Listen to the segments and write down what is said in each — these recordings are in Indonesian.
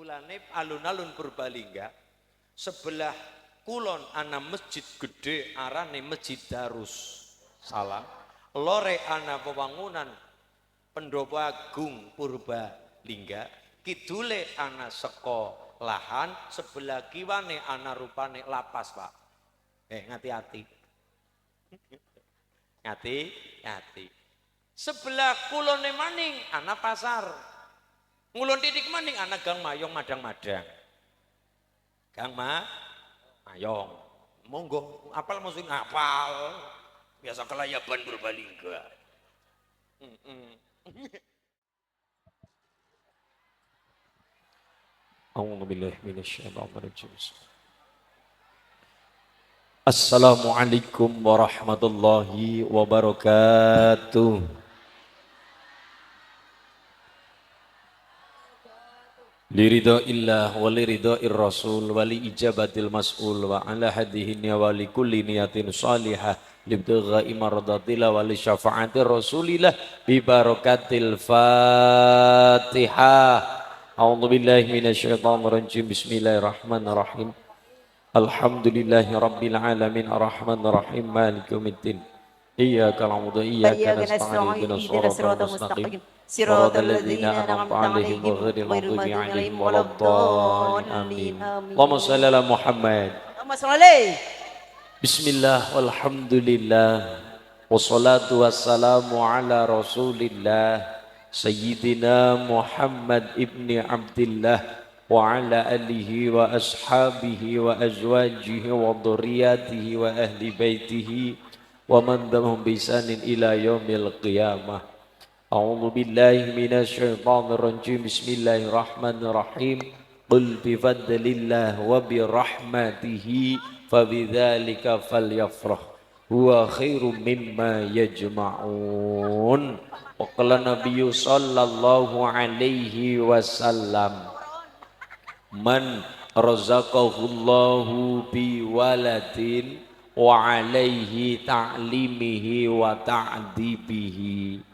mulane alun-alun Purbalingga sebelah kulon ana masjid gede arane Masjid Darus Salam, lore ana pewangunan Pendopo Agung Purbalingga, kidule ana sekolahan, sebelah kiwane ana rupane lapas, Pak. Ngati-hati. Ngati-hati. Sebelah kulone maning ana pasar. Ngulon titik maning ana Gang Mayong madang-madang. Gang Mayong. Monggo, apal mesti ngapal. Biasa kelayaban Purbalingga. Assalamualaikum warahmatullahi wabarakatuh. Liridho illah wa liridho irrasul wa li ijabatil mas'ul wa ala hadihinnya wa li kulli niyatin salihah libdugha imaradatillah wa li syafa'atir rasulillah bi barakatil fatihah. A'udzu billahi minasyaitonir rajim. Bismillahirrahmanirrahim. Alhamdulillahi rabbil alamin arrahmanir rahim maliki yaumiddin. Iyyaka na'budu wa iyyaka nasta'in ihdinas siratal mustaqim. Siratal ladzina an'amta 'alaihim ghairil maghdubi 'alaihim waladdallin. Amin. Allahumma shalli ala Muhammad. Bismillah walhamdulillah wassalatu wassalamu ala Rasulillah Sayyidina Muhammad ibni Abdillah wa ala alihi wa ashabihi wa azwajihi wa dhurriyyatihi wa ahli baitihi wa man damhum bisanin ila yaumil qiyamah. A'udzu billahi minasyaitonir rajim. Bismillahirrahmanirrahim. Qul bi fadlillah wa bi rahmatihi fabidzalika falyafrah huwa khairum mimma yajma'un. Wa qala nabiyyu sallallahu alaihi wasallam man razaqahullahu bi waladin wa alaihi ta'limihi wa ta'dibihi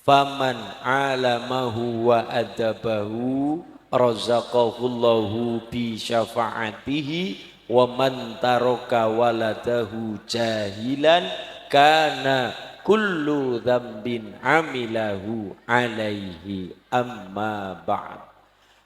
faman alamahu wa adabahu razaqahullahu bi syafa'atihi wa man taraka waladahu jahilan kana kullu dzambin amilahu alaihi amma ba'd.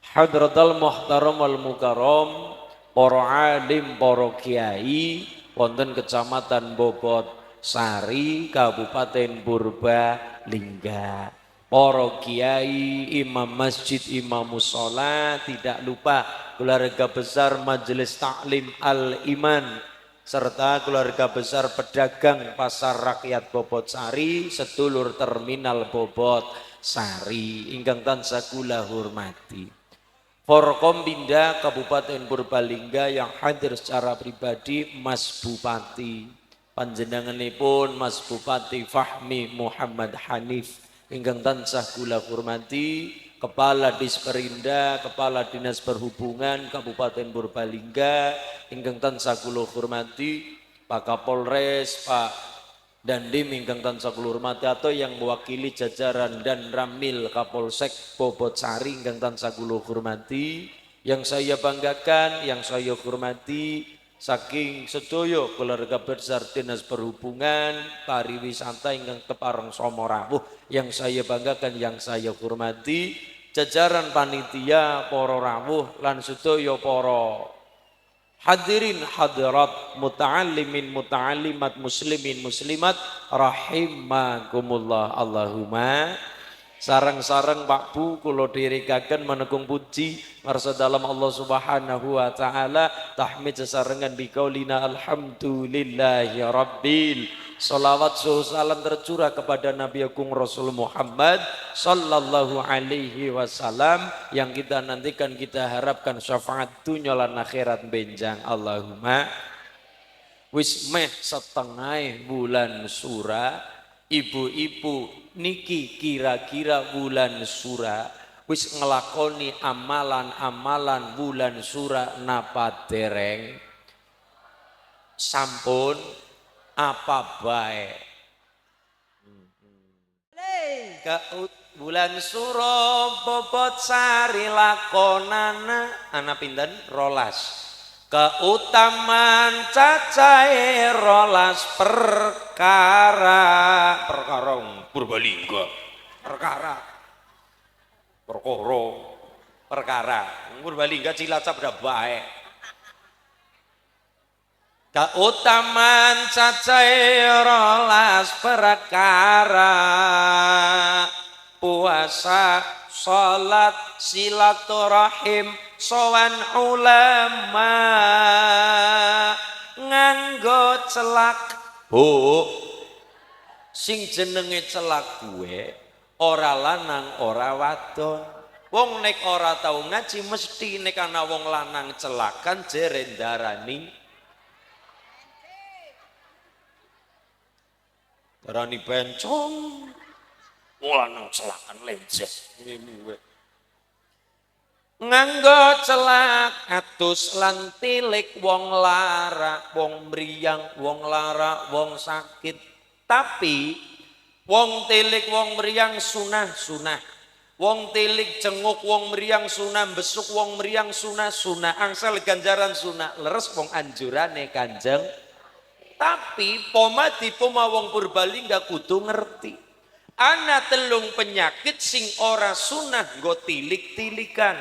Hadratal muhtaram wal mukarram, para alim, para kiai wonten Kecamatan Bobot Sari, Kabupaten Purbalingga, para kiai, imam masjid, imam mushola, tidak lupa keluarga besar Majelis Taklim Al-Iman serta keluarga besar pedagang Pasar Rakyat Bobot Sari, sedulur terminal Bobot Sari ingkang tansah kula hormati. Forkombinda Kabupaten Purbalingga yang hadir secara pribadi Mas Bupati, panjenenganipun Mas Bupati Fahmi Muhammad Hanif ingkang tansah kula hormati, Kepala Disperinda, Kepala Dinas Perhubungan Kabupaten Purbalingga ingkang tansah kula hormati, Pak Kapolres, Pak Dandim ingkang tansah kula hormati, atau yang mewakili jajaran dan Ramil Kapolsek Bobot Sari ingkang tansah kula hormati, yang saya banggakan, yang saya hormati saking sedaya keluarga besar Dinas Perhubungan Pariwisata ingkang tepareng Somorawuh, yang saya banggakan, yang saya hormati jajaran panitia, para rawuh lan sedaya para hadirin hadirat, muta'allimin muta'allimat, muslimin muslimat rahimakumullah. Allahumma sarang-sarang Pak Bu kula dirikaken menekung puji ngarsa dalam Allah Subhanahu wa taala, tahmid sesarengan biqaulina alhamdulillahi rabbil. Salawat salam tercurah kepada Nabi Agung Rasul Muhammad sallallahu alaihi wasallam yang kita nantikan, kita harapkan syafaat dunya lan akhirat benjang. Allahumma. Wis meh setengah bulan Sura, ibu-ibu niki kira-kira bulan Sura wis ngelakoni amalan-amalan bulan Sura napa dereng? Sampun apa bae? Bulan suro bobot sari lakonana ana pinten rolas. Keutamaan cacahe rolas perkara Purbalingga perkara Purbalingga Cilacap udah baik. Keutamaan cacahe rolas perkara puasa salat silaturahim sowan ulama nganggo celak sing jenenge celak gue ora lanang ora wadon. Wong nek ora tau ngaji mesti nek ana wong lanang celakan jerendarani darani bencong. Wong lanang celakan lenjes nganggo celak atus lan tilik wong lara wong mriyang wong lara wong sakit. Tapi wong tilik wong mriyang sunah wong tilik jenguk wong mriyang sunah besuk wong mriyang sunah angsal ganjaran sunah leres wong anjurane Kanjeng. Tapi poma wong Purbalingga kudu ngerti ana telung penyakit sing ora sunah nggo tilik-tilikan.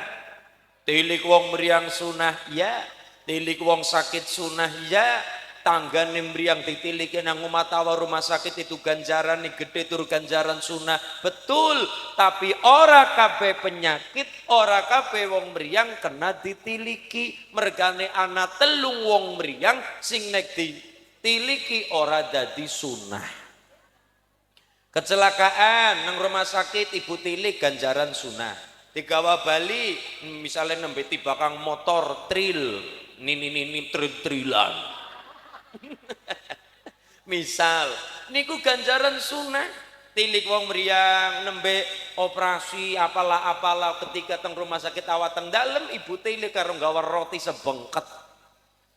Tilik wong mriyang sunah ya, tilik wong sakit sunah ya, tanggane mriyang ditilike nang omah tawa rumah sakit itu ganjaran nih gede tur ganjaran sunah betul. Tapi ora kabeh penyakit, ora kabeh wong mriyang kena ditiliki. Mergane ana telung wong mriyang sing nek ditiliki ora dadi sunah. Kecelakaan nang rumah sakit ibu tilik ganjaran sunah. Digawa Bali misalnya nembe tibakang motor tril nini trilan misal niku ganjaran sunah. Tilik wong mriyang nembe operasi apalah ketika teng rumah sakit awat teng dalem ibu tilik karo gawa roti sebengket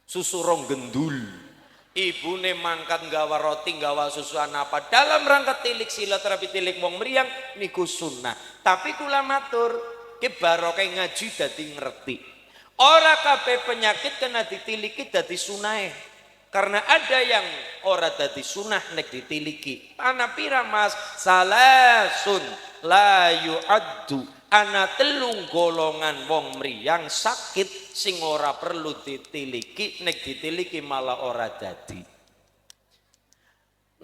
susu rong gendul. Ibune mangkat gawa roti gawa susuan apa dalam rangka tilik silaturahmi tilik wong mriyang niku sunah. Tapi kula matur ki barokah ngaji dadi ngerti ora kabeh penyakit kena ditiliki dadi sunahe. Karena ada yang ora dadi sunah nek ditiliki. Ana pira Mas? Salasun la yu'addu. Ana telung golongan wong mriyang sakit sing ora perlu ditiliki, nek ditiliki malah ora dadi.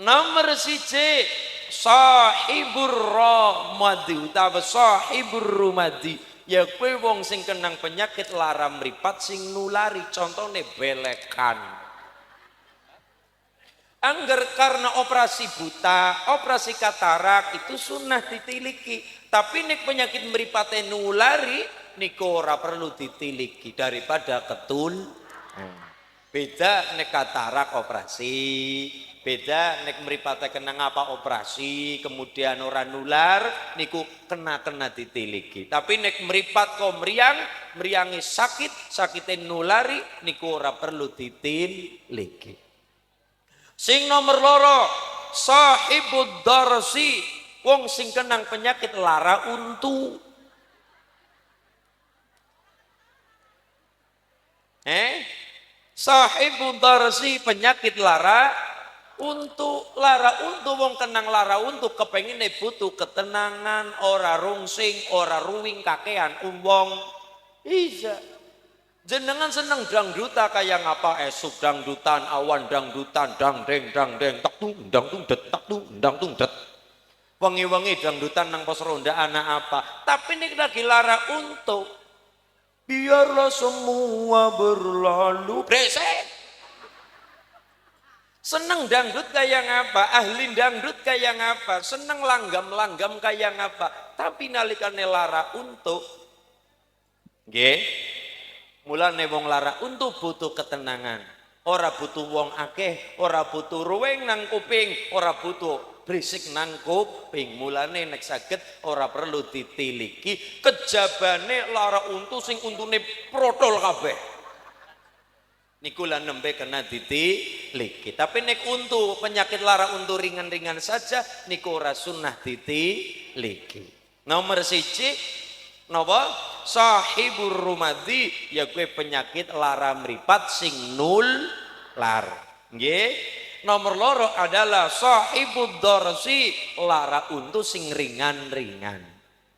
Nomor 1 sahibur ramadi utawa sahibur rumadi ya kowe wong sing kenang penyakit lara mripat sing nulari contone belekan. Angger karena operasi buta, operasi katarak itu sunnah ditiliki. Tapi nek penyakit mripate nulari niku ora perlu ditiliki daripada ketul. Beda nek katarak operasi, beda nek mripate kena ngapa operasi kemudian ora nular niku kena ditiliki. Tapi nek mripat kok mriyangi sakite nulari niku ora perlu ditiliki. Sing nomor loro sahibud darsi wong sing kenang penyakit lara untu. Sahibud darsi penyakit lara untu wong kenang lara untu kepengine butuh ketenangan ora rungsing ora ruwing kakean wong iya. Jenengan seneng dangduta kayak ngapa esuk dangdutan awan dangdutan dangdeng tak tung dang tung det wengi-wengi dangdutan nang pos ronda anak apa tapi nek lagi lara untuk biarlah semua berlalu bresek. Seneng dangdut kayak ngapa ahli dangdut kayak ngapa seneng langgam kayak ngapa tapi nalikane lara untuk nggih. Mulane wong lara untuk butuh ketenangan. Ora butuh wong akeh, ora butuh ruweng nang kuping, ora butuh berisik nang kuping. Mulane nek saged ora perlu ditiliki. Kejabane lara untu sing untune protol kabeh. Niku lan nembe kena ditiliki. Tapi nek untu penyakit lara untu ringan-ringan saja niku ora sunnah ditiliki. Nomor siji napa? Sahibur rumadi, ya kue penyakit lara mripat sing nular. Nggih. Nomor loro adalah sahibud dorsi, lara untu sing ringan-ringan.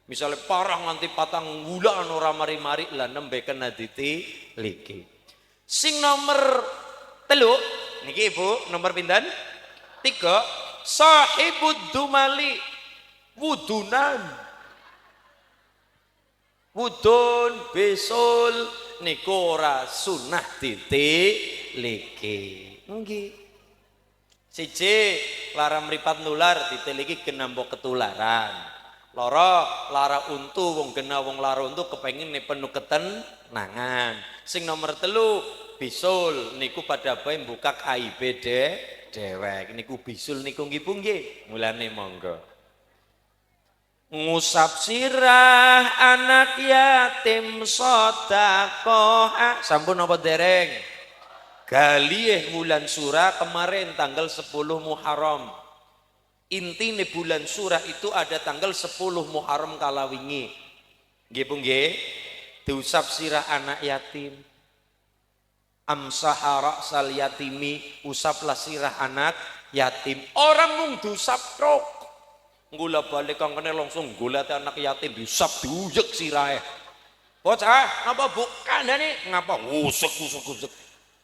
Misalnya parah nganti patang wulan ora mari-mari lah nembe kena ditiliki. Sing nomor telu niki Ibu, nomor pinten? 3, sahibud dumali, wudunan. Wudun besul niku ora sunah ditiliki. Nggih. Siji, lara mripat nular ditiliki kena mbok ketularan. Loro, lara untu wong kena wong lara untu kepengin nek penuh ketenangan. Sing nomor telu, bisul niku pada bae mbukak aib dewek. Niku bisul niku nggih Bu nggih. Mulane monggo. Ngusap sirah anak yatim sedekah. Sampun apa dereng? Galih bulan surah kemarin tanggal 10 Muharram. Inti bulan surah itu ada tanggal 10 Muharram kala wingi. Nggih Bu nggih. Diusap sirah anak yatim. Amsaha ra'sal yatimi, usaplah sirah anak yatim. Orang mung diusap trok. Gula balik kang kene langsung golate anak yatim diusap diuyek sirahe. Bocah, napa Bu? Kandhane ngapa usek.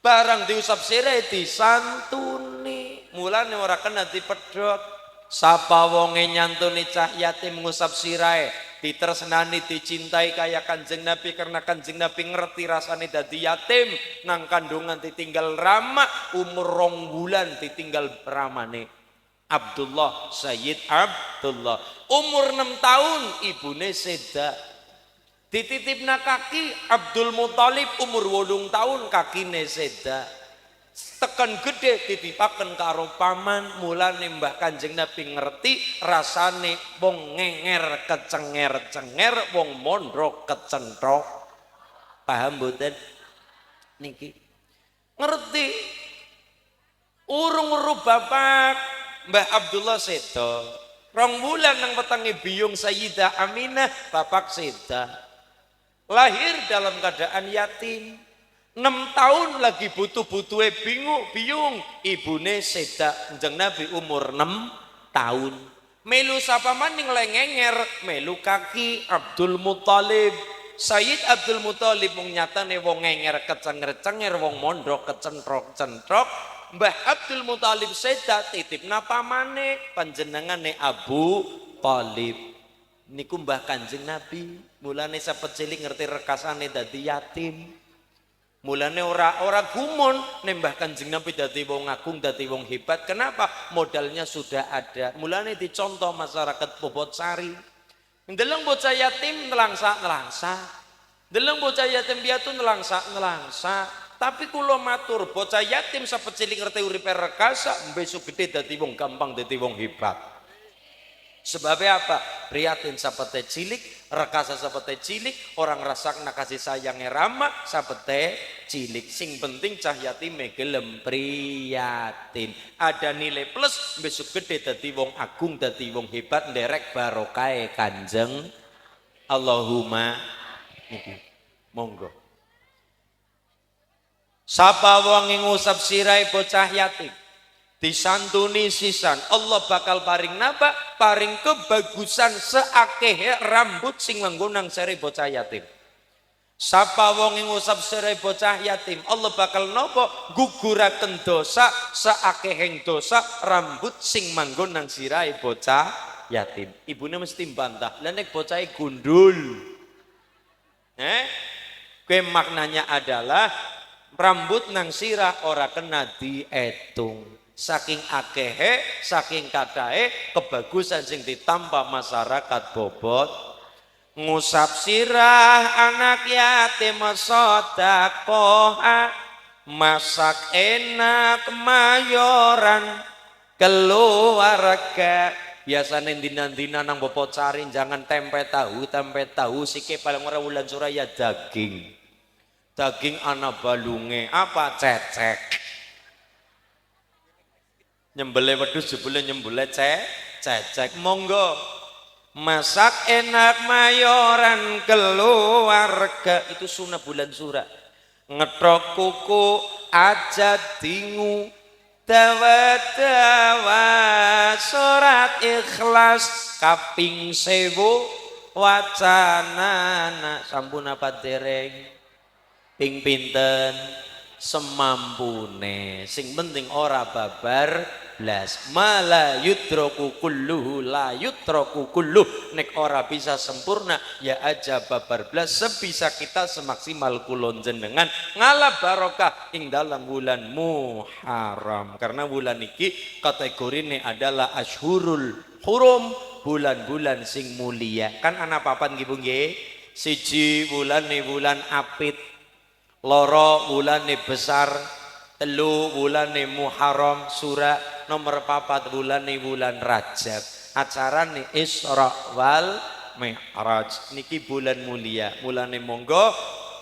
Barang diusap sirahe disantuni. Mulane ora kena dipedhot. Sapa wonge nyantuni cah yatim ngusap sirahe, ditresnani dicintai kaya Kanjeng Nabi karena Kanjeng Nabi ngerti rasane dadi yatim, nang kandungan ditinggal rama, umur 2 bulan ditinggal ramane. Abdullah, Sayyid Abdullah umur 6 tahun ibune seda, dititipna kaki Abdul Muthalib umur 8 tahun kakine seda, tekan gede titipaken karo paman. Mulane Mbah Kanjeng Nabi ngerti rasane wong ngenger kecenger-cenger, wong mondro kecentrok. Paham mboten niki? Ngerti urung-urung bapak Mbah Abdullah seda 2 bulan nang wetenge biyung Sayyidah Aminah, bapak seda. Lahir dalam keadaan yatim. 6 tahun lagi butuh-butuhe biyung, ibune seda. Kanjeng Nabi umur 6 tahun. Melu sapa maning lengenger, melu kaki Abdul Muthalib. Sayyid Abdul Muthalib mung nyatane wong ngenger kecenger-cenger, wong mondok kecentrok-centrok. Mbah Abdul Muthalib seda titipna pamane panjenengane Abu Thalib. Niku Mbah Kanjeng Nabi. Mulane sapet cilik ngerti rekasane dadi yatim. Mulane ora gumun nek Mbah Kanjeng Nabi dadi wong agung, dadi wong hebat. Kenapa? Modalnya sudah ada. Mulane dicontoh masyarakat Bobotsari. Ndeleng bocah yatim nelangsa. Ndeleng bocah yatim piatu nelangsa. Tapi kula matur bocah yatim sapet cilik ngerti uripe rekasa, besok gede dadi wong gampang, dadi wong hebat. Sebabnya apa? Prihatin sapete cilik, rekasa sapete cilik, orang rasakna kasih sayangnya rama sapete cilik. Sing penting cah yatime gelem prihatin. Ada nilai plus, besok gede dadi wong agung, dadi wong hebat, nderek barokahe Kanjeng. Allahumma monggo. Sapa wong ngusap sirai bocah yatim, disantuni sisan, Allah bakal paring napa? Paring kebagusan seakeh rambut sing nganggo sere bocah yatim. Sapa wong ngusap sirai bocah yatim, Allah bakal napa? Guguraken dosa seakehing dosa rambut sing manggon nang sirai bocah yatim. Ibune mesti bantah, lha nek bocahe gundul. Kuwi maknanya adalah rambut nang sirah ora kena dietung. Saking akehe, saking kadahe kebagusan sing ditampa masyarakat Bobot. Ngusap sirah anak yatim sedekah, masak enak mayoran keluarga. Biasane dina-dina nang Bobotsari jangan tempe tahu sike paling ora wulan suraya daging. Daging ana balunge apa cecek. Nyembele wedhus jebule nyembele cecek. Monggo masak enak mayoran keluarga. Itu sunnah bulan Syura. Ngetrok kuku aja dingu dawa-dawa surat Ikhlas kaping 1000 wacanana. Sampun apa dereng ping pinten semampune, sing penting ora babar blas. Mala yutroku kulluhu la yutroku kulluh. Nek ora bisa sempurna ya aja babar blas sebisa kita semaksimal kulon jenengan ngalah barokah ing dalam bulan Muharram. Karena bulan iki kategorine adalah ashurul hurum, bulan-bulan sing mulia. Kan ana papan nggih Bu nggih? Siji bulan nih bulan apit, loro bulane besar, telu bulane Muharram Sura, nomor 4 bulane bulan Rajab. Acarane Isra wal Mi'raj. Niki bulan mulia, mulane monggo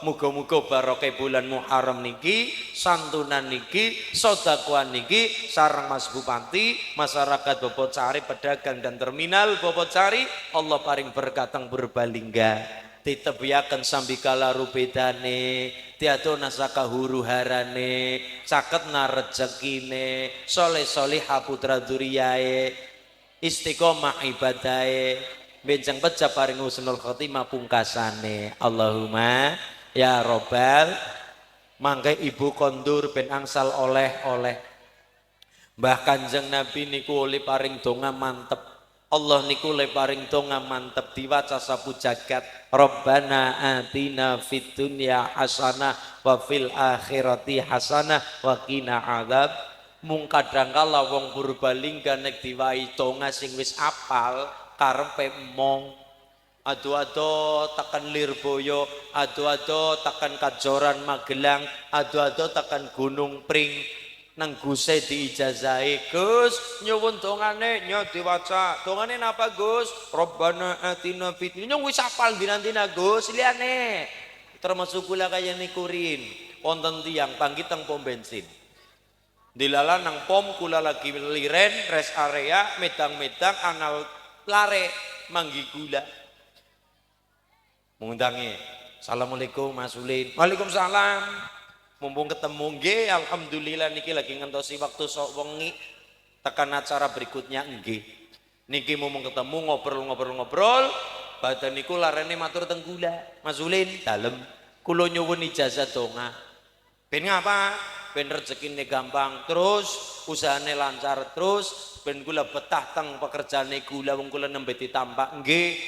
muga-muga barokah bulan Muharram niki, santunan niki, sedekah niki sareng Mas Bupati, masyarakat Bobocari, pedagang dan terminal Bobocari, Allah paring berkatang berbalingga. Ditebiaken sambikala rupedane, tiadona saka huru harane, saketna rezekine, soleh-solihah putra duriyae, istiqomah ibadahe, benjang pecah paring husnul khotimah pungkasane. Allahumma ya robbal. Mangke ibu kondur ben angsal oleh-oleh. Mbah Kanjeng Nabi niku oleh paring donga mantep. Allah niku le paring donga mantep diwaca sapu jagat. Rabbana atina fid dunya hasanah wa fil akhirati hasanah wa qina adzab. Mung kadang kala wong Purbalingga nek diwai donga sing wis apal karepe mong. Ado-ado tekan Lirboyo, ado-ado tekan Kajoran Magelang, ado-ado tekan Gunung Pring. Nang Guse diijazahi, Gus nyuwun dongane nyo diwaca. Dongane napa Gus? Rabbana atina fid dunya. Wis apal dina-dina Gus liyane. Termasuk kula kaya nikurin. Wonten tiyang panggih teng pom bensin. Dilala nang pom kula lagi liren rest area medang-medang anal lare manggi gula. Mundangi. Assalamualaikum Mas Ulin. Waalaikumsalam. Mumpung ketemu nggih, alhamdulillah niki lagi ngentosi waktu sok wengi tekan acara berikutnya nggih. Niki mumpung ketemu ngobrol-ngobrol, badan niku larene matur teng kula. Mas Ulin, dalem kula nyuwun ijazah donga. Ben ngapa? Ben rezekine gampang terus, usahane lancar terus, ben kula betah teng pekerjaane kula wong kula nembe ditampak nggih.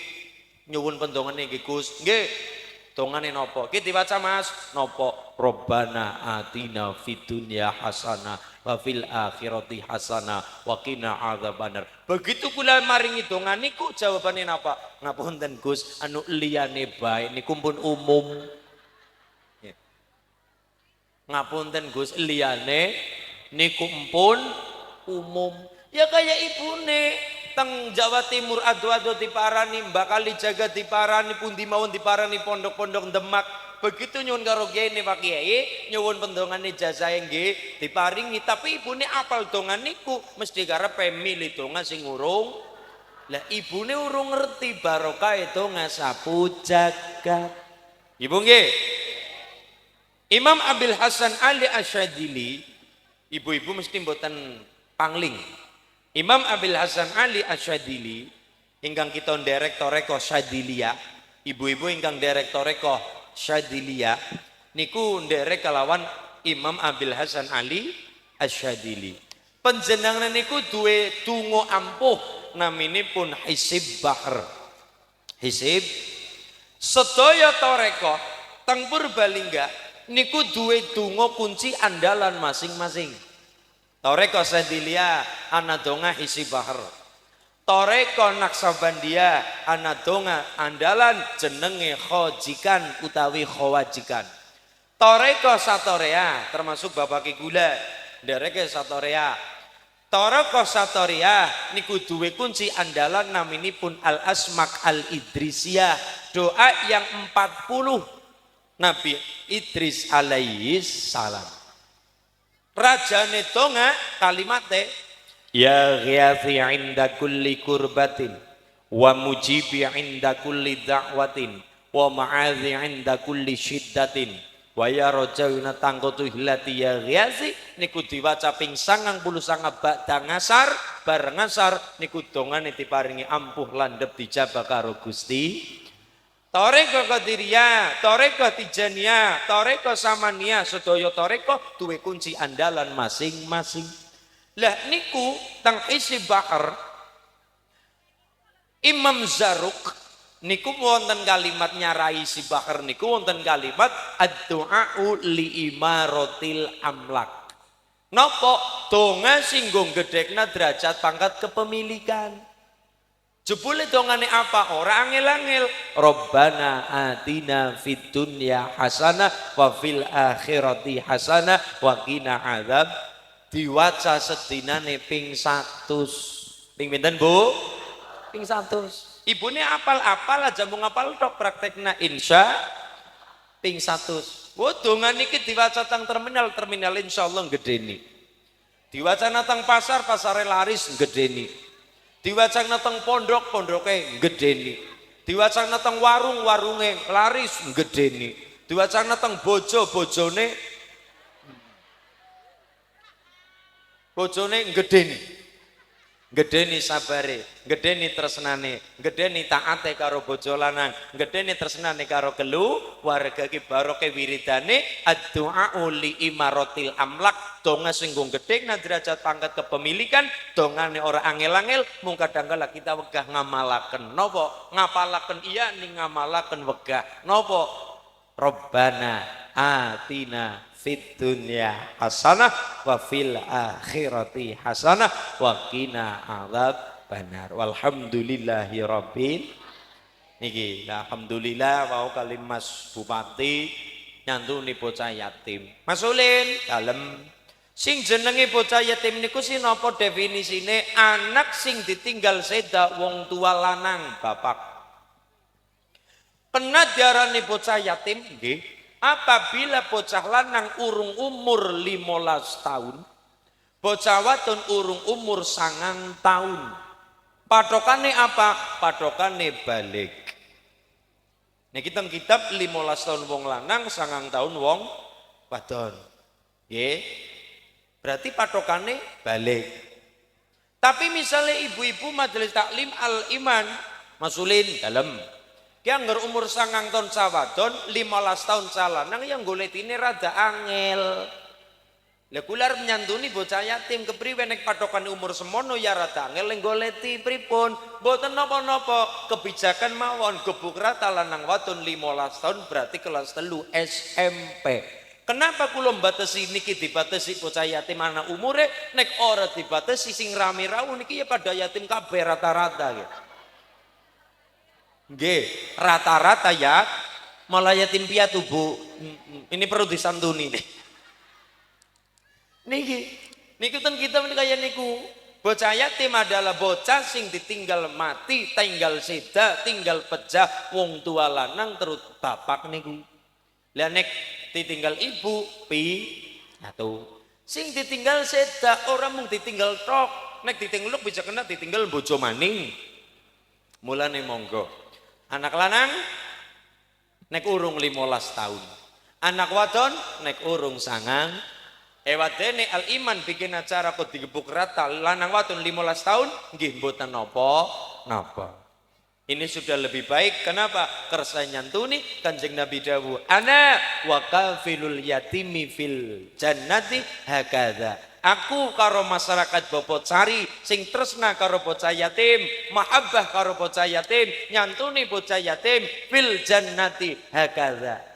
Nyuwun pendongane nggih Gus. Nggih. Dongane nopo? Ki diwaca Mas. Nopo? Rabbana atina fid dunya hasanah wa fil akhirati hasanah wa qina adzabannar. Begitu kula maringi donga niku jawabane napa? Ngapunten Gus, anu liyane bae niku pun umum. Ngapunten Gus, liyane niku pun umum. Ya kayak ibune teng Jawa Timur ado-ado diparani, Mbak Kali Jaga diparani, pundi mawon diparani pondok-pondok Demak. Begitu nyuwun karo kene Pak Kiai, nyuwun pendongane ijazah nggih diparingi, tapi ibune apal dongan niku mesti karepe milih donga sing urung. Lah ibune urung ngerti barokah donga sapu jagat. Ibu nggih. Imam Abil Hasan Ali Asyadili, ibu-ibu mesti mboten pangling. Imam Abil Hasan Ali Asyadili ingkang kita nderek toreko Syadiliyah, ibu-ibu ingkang nderek toreko Syadiliyah niku nderek kalawan Imam Abil Hasan Ali Asyadili. Panjenengan niku duwe tungo ampuh naminipun Hisib Bahr. Hisib sedaya toreko teng Purbalingga niku duwe tungo kunci andalan masing-masing. Toreko Syadiliyah ana donga Hisib Bahr. Toreko Naksabandia ana donga andalan jenenge khojikan utawi khawajikan. Toreko Satorea termasuk bapak gula dereke Satorea. Toreko Satorea niku duwe kunci andalan naminipun Al Asmak Al Idrisiyah, doa yang 40 Nabi Idris alaihi salam. Rajane donga kalimate ya ghiyathi inda kulli kurbatin wa mujibi 'inda kulli da'watin wa ma'adhi 'inda kulli syiddatin wa ya rajawina tangkotu hilati ya ghiasi niku diwaca ping 99 ba'da ngasar bareng ngasar niku dongane diparingi ampuh landhep dijabah karo Gusti. Toreko Qadiriyah, Toreko Tijaniyah, Toreko Samaniyah, sedaya toreko duwe kunci andalan masing-masing. Lah niku teng isi bakar Imam Zaruk niku wonten kalimat nyarai si bakar niku wonten kalimat ad-du'a'u li imaratil amlak. Napa donga singgung gedhekna derajat pangkat kepemilikan. Jebule dongane apa? Ora angel-angel. Rabbana atina fid dunya hasanah wa fil akhirati hasanah wa qina adzab. Diwaca sedinane ping 100. Ping pinten, Bu? Ping 100. Ibune apal-apal aja mung apal tok praktekna insya ping 100. Wo dongan iki diwaca teng terminal insyaallah gedeni. Diwaca teng pasar laris gedeni. Diwacana teng pondok-pondoke gedeni. Diwacana teng warung-warunge laris gedeni. Diwacana teng bojone gedeni. Gedeni sabare, gedeni tresnane, gedeni taate karo bojo lanang, gedeni tresnane karo keluarga ki baroke wiridane ad-du'a'u li imaratil amlak. Donga singgung gedhekna derajat pangkat kepemilikan, dongane ora angel-angel, mung kadang-kala kita wegah ngamalaken. Napa? Ngapalaken iya ning ngamalaken wegah. Napa? Rabbana atina fid dunya hasanah wa fil akhirati hasanah wa qina adzabannar. Walhamdulillahi rabbil niki. Alhamdulillah wau kali Mas Bupati nyantuni bocah yatim. Mas Ulin dalem sing jenenge bocah yatim niku sinapa definisine? Anak sing ditinggal seda wong tua lanang bapak. Kena diarani bocah yatim nggih apabila bocah lanang urung umur 15 tahun, bocah wadon urung umur 9 tahun. Patokane apa? Patokane balik. Niki teng kitab 15 tahun wong lanang, 9 tahun wong wadon. Nggih. Berarti patokane balik. Tapi misalnya ibu-ibu majelis taklim al-iman, masulin dalem. Ki anggar umur 9 tahun sawadon, 15 tahun salanang yang goletine rada angel. Lah kula arep nyantuni bocah yatim kepriwe nek patokan umur semono ya rada angel ning goleti pripun? Mboten napa-napa, kebijakan mawon gebuk rata lanang wadon 15 tahun berarti kelas 3 SMP. Kenapa kula mbatesi niki dibatesi bocah yatim anak umure nek ora dibatesi sing rame rawuh niki ya pada yatim kabeh rata-rata ya. Nggih, rata-rata ya malah yatim piatu, Bu. Ini perlu disantuni nih. Niki ten kita kaya niku. Bocah yatim adalah bocah sing ditinggal mati, tinggal seda, tinggal pejah wong tua lanang terus bapak niku. Lah nek ditinggal ibu atau sing ditinggal seda orang mung ditinggal tok, nek ditinggal bisa kena ditinggal bojo maning. Mulane monggo anak lanang nek urung 15 tahun, anak wadon nek urung 9. Wadene al-iman bikin acara kok digebuk rata lanang wadon 15 tahun nggih mboten napa. Ini sudah lebih baik. Kenapa? Kersa nyantuni Kanjeng Nabi dawuh, ana wa kafilul yatimi fil jannati hakadha. Aku karo masyarakat Bobo Cari sing tresna karo bocah yatim, mahabbah karo bocah yatim, nyantuni bocah yatim fil jannati hakadha.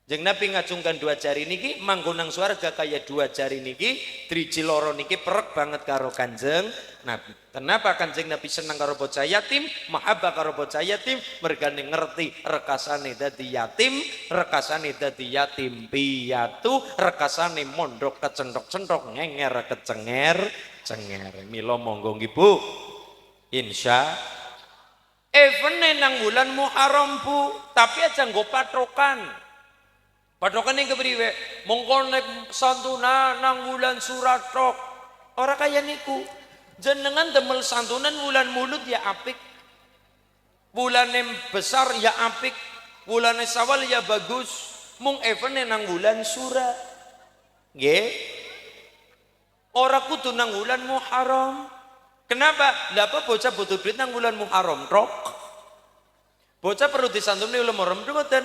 Jeng Nabi ngacungkan 2 jari niki manggonang swarga kaya 2 jari niki, driji loro niki perek banget karo Kanjeng Nabi. Kenapa Kanjeng Nabi senang karo bocah yatim, mahabbah karo bocah yatim? Mergane ngerti rekasane dadi yatim, rekasane dadi yatim piatu, rekasane mondok kecentok-centok ngenger kecenger. Mila monggo nggih Bu. Insya evene nang bulan Muharram Bu, tapi aja nggo patokan. Patokan yang kepriwe mongko nek santunan nang wulan surat tok ora kaya niku. Jenengan demel santunan wulan mulut ya apik, Bulane besar ya apik, bulane Syawal ya bagus. Mung evene nang bulan Sura. Nggih. Ora kudu nang bulan Muharram. Kenapa? Lah apa bocah butuh duit nang bulan Muharram tok. Bocah perlu disantuni ulama Muharram mboten.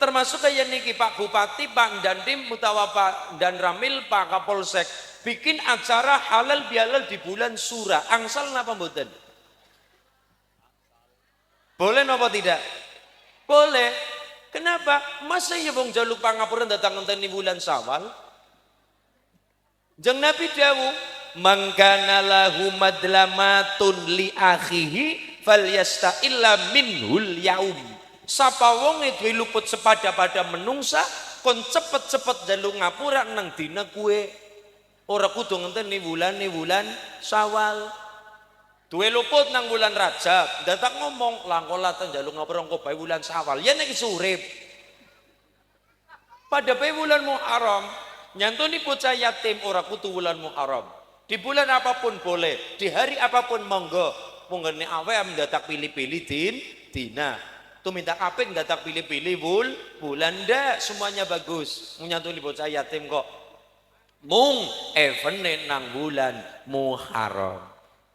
Termasuk kayak niki Pak Bupati, Pak Dandim, utawa Pak Dan Ramil, Pak Kapolsek bikin acara halal bihalal di bulan Sura. Angsal napa mboten? Boleh napa tidak? Boleh. Kenapa? Masa ya wong jaluk pangapuran datang ngenteni bulan Syawal? Jeng Nabi dawuh, "Mangkana lahu madlamatun li akhihi falyasta'illa minhul yaum." Sapa wong duwe luput sepada pada menungsa kon cepet-cepet jaluk ngapura nang dina kue. Ora kudu ngenteni bulan Syawal. Duwe luput nang bulan Rajab, datang ngomong langkola ten jaluk ngapura engko bae bulan Syawal. Ya nek surip. Pada bae bulan Muharram, nyantuni bocah yatim ora kudu bulan Muharram. Di bulan apapun boleh, di hari apapun monggo. Mungkin awake mendadak pilih-pilih dina. Tuh minta kaping datak pilih-pilih bulan ndak semuanya bagus. Menyantuni bocah yatim kok. Mung evene nang bulan Muharram.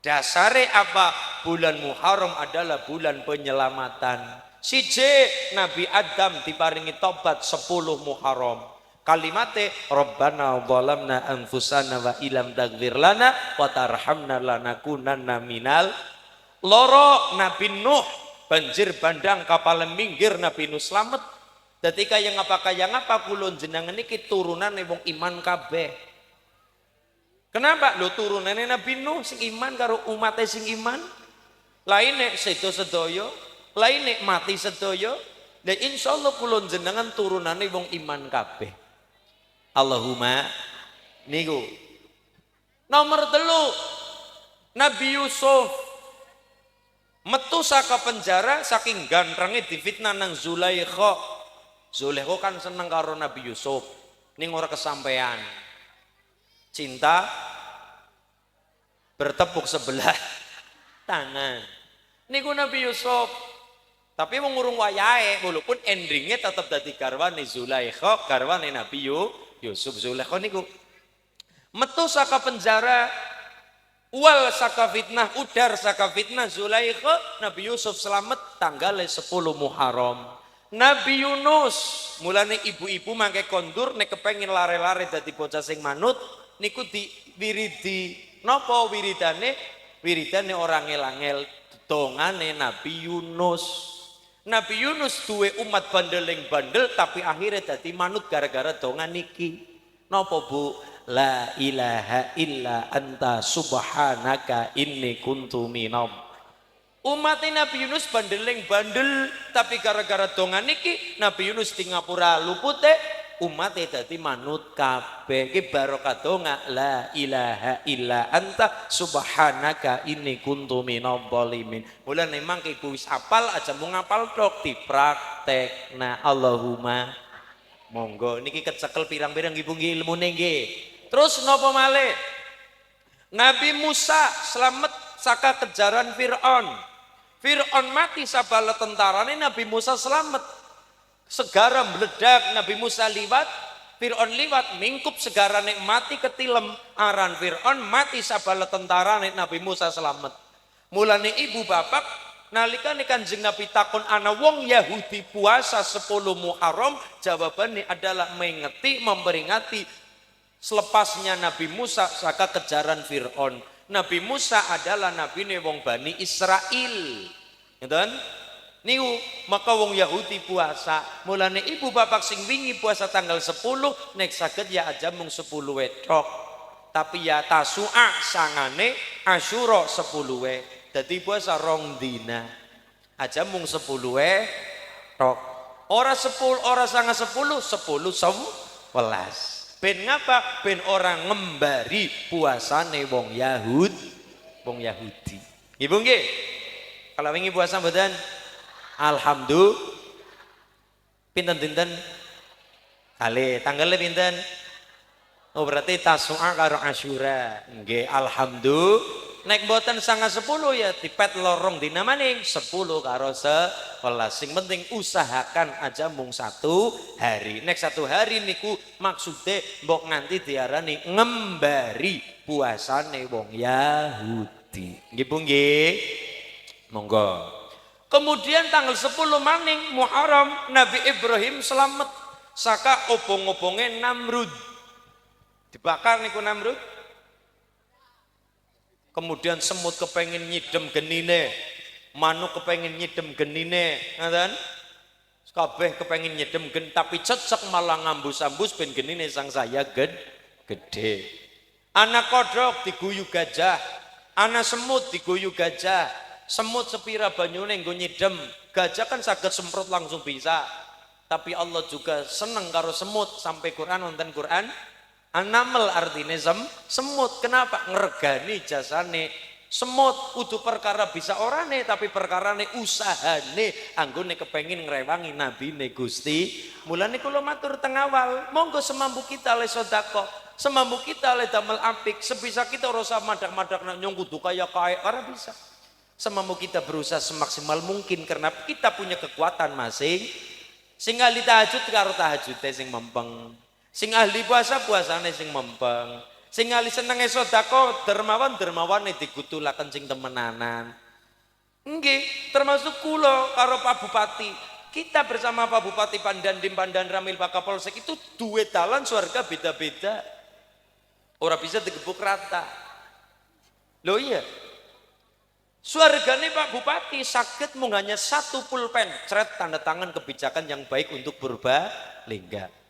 Dasare apa? Bulan Muharram adalah bulan penyelamatan. Siji Nabi Adam diparingi tobat 10 Muharram. Kalimate Rabbana zalamna anfusana wa ilam taghfir lana wa tarhamna lanakunanna minal loro. Nabi Nuh banjir bandang kapal minggir Nabi Nuh slamet. Dadi kaya ngapa kulon jenengan niki turunane wong iman kabeh. Kenapa? Lho turunane Nabi Nuh sing iman karo umate sing iman. Laine sedo sedaya, laine mati sedaya. Lah insyaallah kulon jenengan turunane wong iman kabeh. Allahumma niku. Nomor 3 Nabi Yusuf metu saka penjara saking gantrenge difitnah nang Zulaikha. Zulaikha kan seneng karo Nabi Yusuf. Ning ora kesampaian. Cinta bertepuk sebelah tangan. Niku Nabi Yusuf. Tapi wong urung wayahe walaupun endingnya tetap dadi garwane Zulaikha, garwane Nabi Yusuf. Zulaikha niku metu saka penjara. Wal saka fitnah, udar saka fitnah Zulaikha. Nabi Yusuf selamat tanggal 10 Muharram. Nabi Yunus mulane ibu-ibu mangke kondur nek kepengin lare-lare dadi bocah sing manut niku diwiridi napa wiridane orang ngel-angel dongane Nabi Yunus. Nabi Yunus duwe umat bandeling bandel tapi akhirnya dadi manut gara-gara dongan niki. Napa Bu? La ilaha illa anta subhanaka inni kuntu minam. Umat Nabi Yunus bandeling bandel tapi gara-gara dongan niki Nabi Yunus di ngapura lupute umatnya dadi manut kabeh. Iki barokah donga la ilaha illa anta subhanaka inni kuntu minadh dhalimin. Mulane mangke ibu wis apal aja mung ngapal tok dipraktekna. Allahumma monggo niki kecekel pirang-pirang ibu nggih ilmune nggih. Terus napa malih? Nabi Musa selamat saka kejaran Fir'aun. Fir'aun mati sabala tentarane Nabi Musa selamat. Segara meledak Nabi Musa liwat, Fir'aun liwat mingkup segarane mati ketilem. Aran Fir'aun mati sabala tentarane Nabi Musa selamat. Mulane ibu bapak nalikane Kanjeng Nabi takon ana wong Yahudi puasa 10 Muharram, jawabannya adalah memperingati selepasnya Nabi Musa saka kejaran Fir'aun. Nabi Musa adalah nabi ne wong Bani Israel. Ngeten? Niku maka wong Yahudi puasa. Mulane ibu bapak sing wingi puasa tanggal 10 nek saged ya aja mung 10 wetok. Tapi ya Tasu'a sangane, Asyura 10 we. Dadi puasa rong dina. Aja mung 10 wetok. Ora 10, ora sanga 10, 10 11. Ben ngapa? Ben orang ngembari puasane wong Yahudi. Ibu nggih. Kalau wingi puasa mboten? Alhamdulillah. Pinten-pinten? Kali tanggalnya pinten? Oh berarti Tasu'a karo Asyura. Nggih, alhamdulillah. Nek mboten sanga 10 ya dipet lorong dina maning 10 karo 11. Sing penting usahakan aja mung 1 hari. Nek 1 hari niku maksude mbok nganti diarani ngembari puasane wong Yahudi. Nggih Bu nggih. Monggo. Kemudian tanggal 10 maning Muharram Nabi Ibrahim selamat saka obong-obonge Namrud. Dibakar niku Namrud. Kemudian semut kepengen nyidem genine, manuk kepengen nyidem genine, ngoten? Kabeh kepengen nyidem gen, tapi cecek malah ngambus-ambus ben genine sang saya gede. Anak kodok diguyu gajah, anak semut diguyu gajah. Semut sepira banyune nggo nyidem, gajah kan saged semprot langsung bisa. Tapi Allah juga seneng karo semut, sampai Quran wonten Quran An-Naml artinya semut. Kenapa? Ngeregani jasane semut. Kudu perkara bisa orane tapi perkarane usahane anggone kepengin ngrewangi nabine Gusti. Mulane kula matur teng awal, monggo semampu kita le sedekah, semampu kita le damel apik, sebisa kita ora usah madak-madak nak nyong kudu kaya ora bisa. Semampu kita berusaha semaksimal mungkin karena kita punya kekuatan masing. Sing ahli tahajud karo tahajude sing mempeng. Sing ahli puasa puasane sing mempeng, sing ahli senenge sedekah dermawan-dermawane digutulaken sing temenanan. Nggih, termasuk kula karo Pak Bupati. Kita bersama Pak Bupati Pandandim Pandan Ramil Pak Kapolsek itu duwe dalan swarga beda-beda. Ora bisa digebuk rata. Loh iya. Swargane Pak Bupati sakit mung hanya 1 pulpen, cret tanda tangan kebijakan yang baik untuk Purbalingga.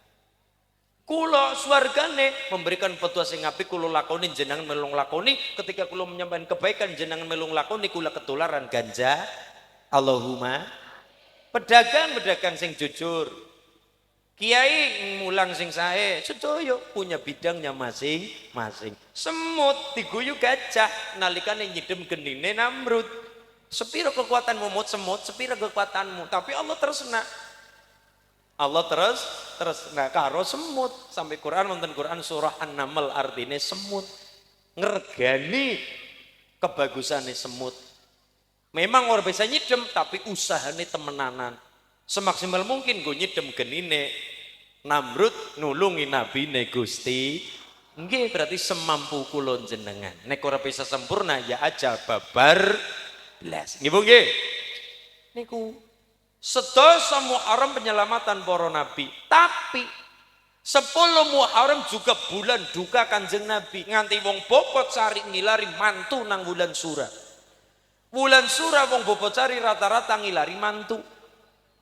Kula swargane memberikan petua sing apik kula lakoni jenengan melung lakoni, ketika kula menyampaikan kebaikan jenengan melung lakoni kula ketularan ganja. Allahumma. Pedagang sing jujur, kiai mulang sing sae, sedaya punya bidangnya masing-masing. Semut diguyu gajah nalikane nyidem genine Namrud. Sepira kekuatanmu mut semut, sepira kekuatanmu, tapi Allah terusna. Allah terus nah karo semut, sampai Quran wonten Quran surah An-Naml artine semut. Ngergani kebagusane semut. Memang orang bisa nyidem tapi usahane temenanan. Semaksimal mungkin gue nyidem genine Namrud nulungi nabine Gusti. Nggih berarti semampu kula jenengan. Nek ora bisa sempurna ya aja babar blas. Nggih Bu nggih. Niku sedasa Muharram penyelamatan para nabi, tapi 10 Muharram juga bulan duka Kanjeng Nabi, nganti wong Bobot Sari ngilari mantu nang bulan Sura. Bulan Sura wong Bobot Sari rata-rata ngilari mantu.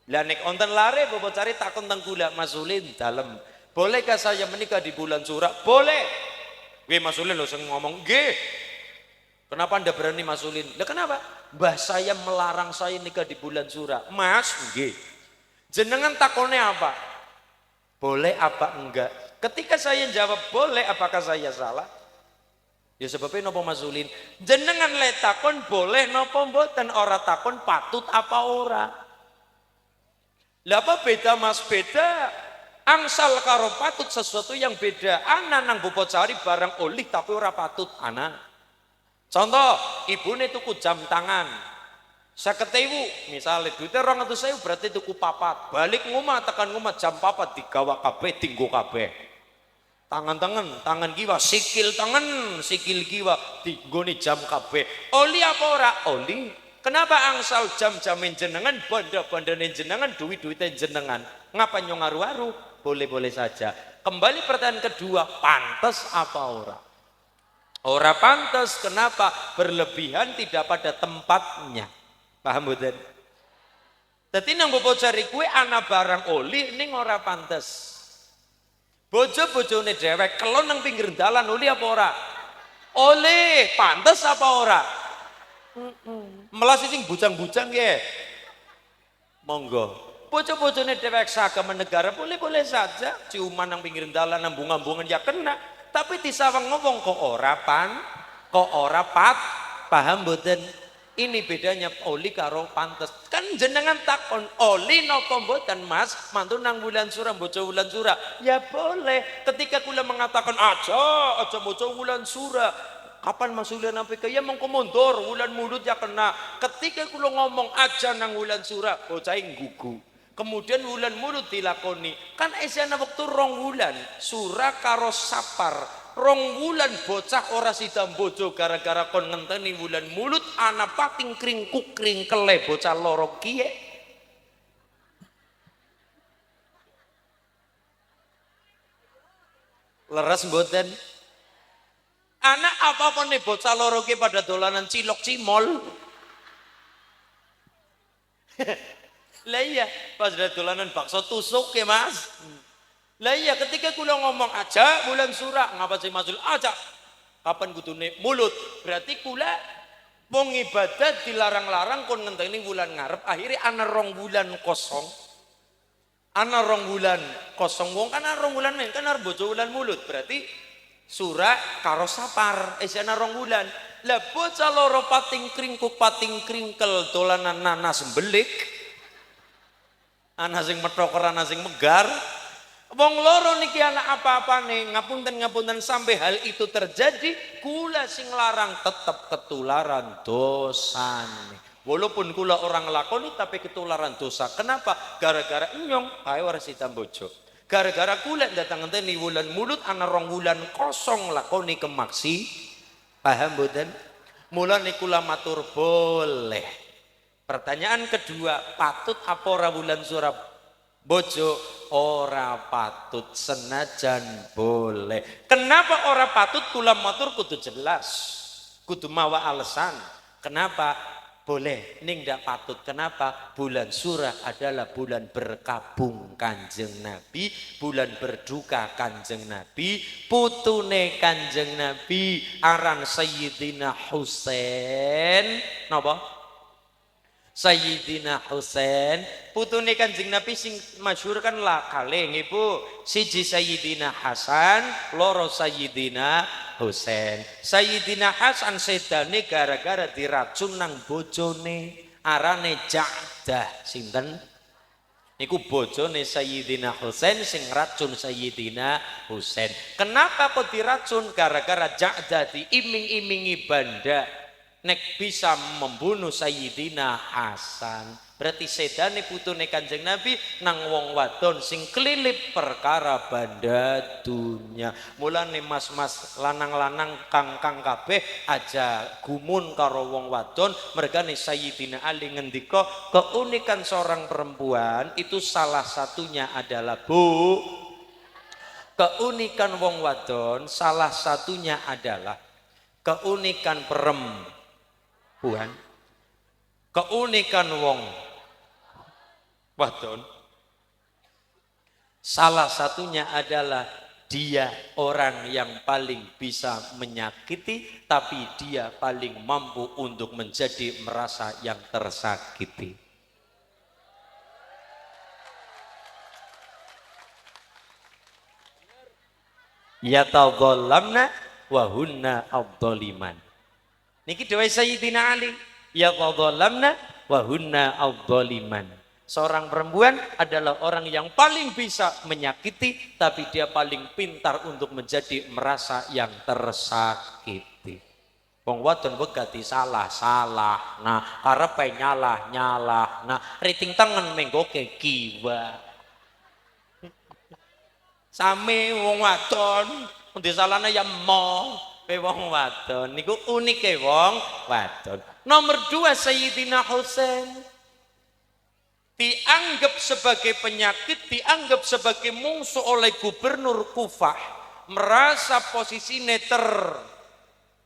Lah nek wonten lare Bobot Sari takon teng kula, Mas Ulin dalem, bolehkah saya menikah di bulan Sura? Boleh. Nggih Mas Ulin lho sing ngomong, nggih. Kenapa Anda berani Mas Ulin? Lah kenapa? Mbah saya melarang saya nikah di bulan Sura. Mas, nggih. Jenengan takonnya apa? Boleh apa enggak? Ketika saya jawab boleh, apakah saya salah? Ya sebabnya napa Mas Ulin? Jenengan le takon boleh napa mboten, ora takon patut apa ora. Lah apa beda Mas? Beda. Angsal karo patut sesuatu yang beda. Ana nang Bobot Sari barang olih tapi ora patut ana. Contoh, ibune tuku jam tangan 50.000, misalnya duitnya 200.000 berarti tuku 4, balik ngomah tekan ngomah jam 4 digawa kabeh tinggo kabeh. Tangan kiwa, sikil tangan, sikil kiwa tinggone jam kabeh. Oli apa ora? Oli. Kenapa angsal jam-jamin jenengan, banda-bandane jenengan, duit-duitnya jenengan? Ngapa nyong aru-aru? Boleh-boleh saja. Kembali pertanyaan kedua, pantas apa ora? Ora pantas, kenapa? Berlebihan tidak pada tempatnya. Paham mboten? Dadi nang Bobot Sari kuwi ana barang oli ning ora pantes. Bojo-bojone dhewek kelon nang pinggir dalan oli apa ora? Oli, pantes apa ora? Melas sing bujang-bujang nggih. Monggo. Bojo-bojone dhewek seagama negara boleh-boleh saja ciuman nang pinggir dalan nang bunga-bungan ya kena. Tapi disawang ngomong kok ora paham mboten? Ini bedanya oli karo pantes. Kan jenengan takon oli napa mboten Mas? Mantu nang bulan Sura, bojo bulan Sura. Ya boleh. Ketika kula mengatakan aja bojo bulan Sura. Kapan Mas Wulan APK? Ya mongko mundur, wulan mulut ya kena. Ketika kula ngomong aja nang wulan sura, bocah gugu. Kemudian wulan mulut dilakoni. Kan esana waktu rong wulan, sura karo sapar. Rong wulan bocah ora sida bojo gara-gara kon ngenteni wulan mulut ana pating kringkuk kringkele bocah loro kiye. Leres mboten? Anak apa-apa nih bocah loro ki pada dolanan cilok cimol. Lah iya, pas ada dolanan bakso tusuk ya Mas. Lah iya, ketika kula ngomong aja bulan surah, ngapa sih Masul aja? Kapan kudune mulut? Berarti kula wong ibadah dilarang-larang kon ngenteni bulan ngarep, akhirnya ana rong bulan kosong. Ana rong bulan kosong wong kan ana rong bulan men kan arep bojo bulan mulut. Berarti surah karo sapar esana rong bulan. Lah bocah loro pating kringkuk pating kringkel dolanan nanas belik. Ana sing metok ana sing megar. Wong loro niki anak apa-apane ngapunten sampai hal itu terjadi kula sing larang tetap ketularan dosane. Walaupun kula orang lakoni tapi ketularan dosa. Kenapa? Gara-gara nyong ae ora sida bojo. Gara-gara kula datang ngenteni wulan mulut ana rong wulan kosong lakoni kemaksi. Paham mboten? Mulane kula matur boleh. Pertanyaan kedua, patut apa ora wulan surah bojo? Ora patut senajan boleh. Kenapa ora patut? Kula matur kudu jelas. Kudu mawa alasan. Kenapa? Boleh, ning ndak patut. Kenapa? Bulan surah adalah bulan berkabung Kanjeng Nabi, bulan berduka Kanjeng Nabi, putune Kanjeng Nabi aran Sayyidina Husain. Napa? Sayyidina Husain, putune Kanjeng Nabi sing masyhur kan lah kalih Ibu. Siji Sayyidina Hasan, loro Sayyidina Husain. Sayyidina Hasan sedane gara-gara diracun nang bojone arane Ja'dah. Sinten? Niku bojone Sayyidina Husain sing racun Sayyidina Husain. Kenapa kok diracun? Gara-gara Ja'dah diiming-imingi banda nek bisa membunuh Sayyidina Hasan. Berarti sedane putune Kanjeng Nabi nang wong wadon sing kelilip perkara banda dunya. Mulane mas-mas lanang-lanang kang-kang kabeh aja gumun karo wong wadon. Mergane Sayyidina Ali ngendika keunikan seorang perempuan itu salah satunya adalah keunikan wong wadon salah satunya adalah keunikan keunikan wong wadon salah satunya adalah dia orang yang paling bisa menyakiti tapi dia paling mampu untuk menjadi merasa yang tersakiti. Yatadhallamna wa hunna adzaliman. Niki dawuh Sayyidina Ali, yatadhallamna wa hunna adzaliman. Seorang perempuan adalah orang yang paling bisa menyakiti tapi dia paling pintar untuk menjadi merasa yang tersakiti. Wong wadon wegati salah. Nah, karepe nyalah. Nah, riting tangan menggoke kiwa. Same wong wadon, disalahna ya mo. Wong wadon niku unike wong wadon. Nomor 2 Sayyidina Husain dianggap sebagai penyakit, dianggap sebagai musuh oleh gubernur Kufah, merasa posisinya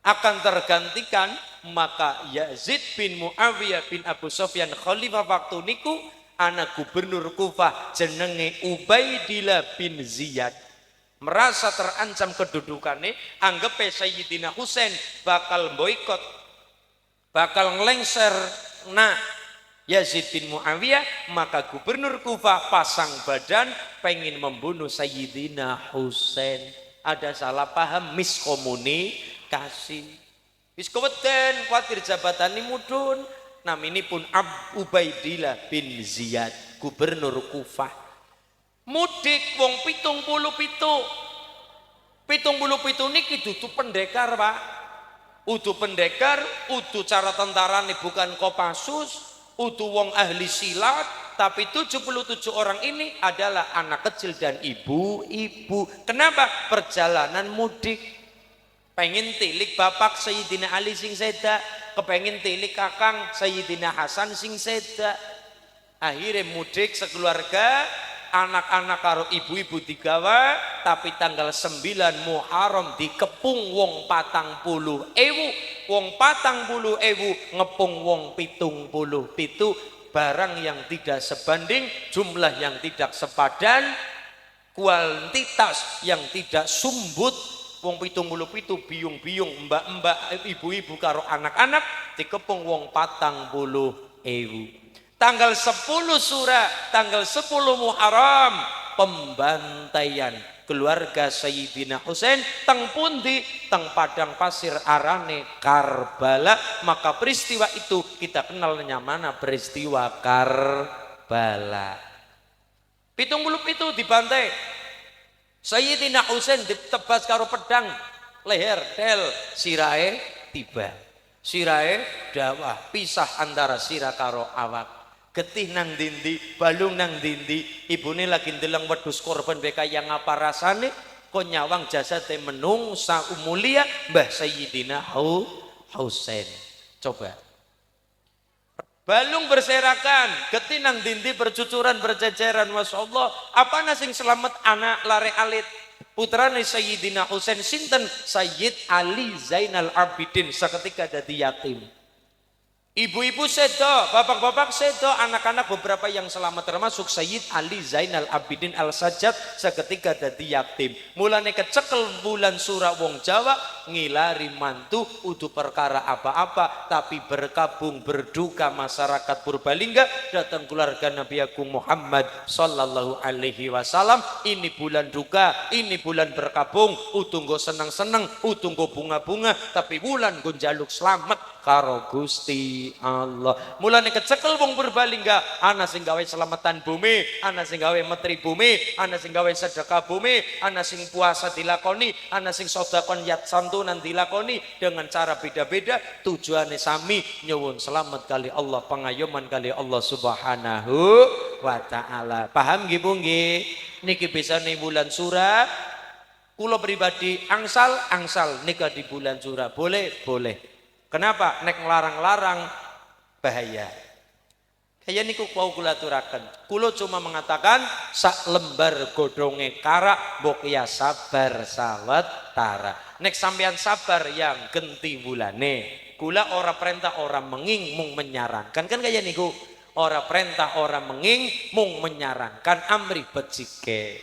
akan tergantikan, maka Yazid bin Muawiyah bin Abu Sufyan khalifah waktu niku anak gubernur Kufah jenenge Ubaidillah bin Ziyad merasa terancam kedudukannya, anggap Sayyidina Husain bakal boikot, bakal ngelengser Yazid bin Muawiyah, maka gubernur Kufah pasang badan pengen membunuh Sayyidina Husain. Ada salah paham, miskomunikasi. Wis keweden kuatir jabatan ini mudun. Namini pun Ubaidillah bin Ziyad, gubernur Kufah. Mudik wong 77 niki dudu pendekar, Pak. udu pendekar, udu cara tentarane bukan Kopassus, udu wong ahli silat, tapi 77 orang ini adalah anak kecil dan ibu-ibu. Kenapa? Perjalanan mudik. Pengen tilik bapak Sayyidina Ali sing seda, kepengin tilik kakang Sayyidina Hasan sing seda. Akhirnya mudik sekeluarga, anak-anak karo ibu-ibu digawa, tapi tanggal 9 Muharram dikepung wong 40.000, wong 40.000 ngepung wong 77, barang yang tidak sebanding, jumlah yang tidak sepadan, kuantitas yang tidak sumbut. Wong 77 biyung-biyung, mbak-mbak, ibu-ibu karo anak-anak dikepung wong 40.000. Tanggal 10 Syura, tanggal 10 Muharram, pembantaian keluarga Sayyidina Husain teng pundi, teng padang pasir arane Karbala. Maka peristiwa itu kita kenal mana peristiwa Karbala. 77 dibantai. Sayyidina Husain ditebas karo pedang, leher del, sirahe tiba. Sirahe dawah, pisah antara sirah karo awak. Getih nang dindi, balung nang dindi, ibune lagi ndeleng wedhus korban beka yang apa rasane, kok nyawang jasate menungsa umulia Mbah Sayyidina Husain. Coba. Balung berserakan, getih nang dindi bercucuran berceceran, masyaallah. Apa sing selamat anak lare alit? Putrane Sayyidina Husain sinten? Sayyid Ali Zainal Abidin seketika dadi yatim. Ibu-ibu sedo, bapak-bapak sedo, anak-anak beberapa yang selamat termasuk Sayyid Ali Zainal Abidin Al-Sajjad seketika dadi yatim. Mulane kecekel bulan surah wong Jawa ngilari mantu udu perkara apa-apa, tapi berkabung berduka masyarakat Purbalingga datang keluarga Nabi Agung Muhammad sallallahu alaihi wasallam. Ini bulan duka, ini bulan berkabung, utunggo senang-senang, utunggo bunga-bunga, tapi bulan gue njaluk selamat karo Gusti Allah. Mulane kecekel wong Purbalingga, ana sing gawe selamatan bumi, ana sing gawe metri bumi, ana sing gawe sedekah bumi, ana sing puasa dilakoni, ana sing sedekah yat santunan dilakoni dengan cara beda-beda. Tujuannya sami, nyuwun selamat kali Allah, pengayoman kali Allah Subhanahu wa taala. Paham nggih Bu nggih? Niki bisane bulan Surah. Kula pribadi angsal nika di bulan Surah. Boleh. Kenapa? Nek ngelarang-larang bahaya. Kayak niku mau kula aturaken. Kula cuma mengatakan sak lembar godhonge karak mbok ya sabar sawetara. Nek sampean sabar yang genti bulane. Kula ora perintah ora menging mung menyarankan. Kan kayak niku. Ora perintah ora menging mung menyarankan amri becike.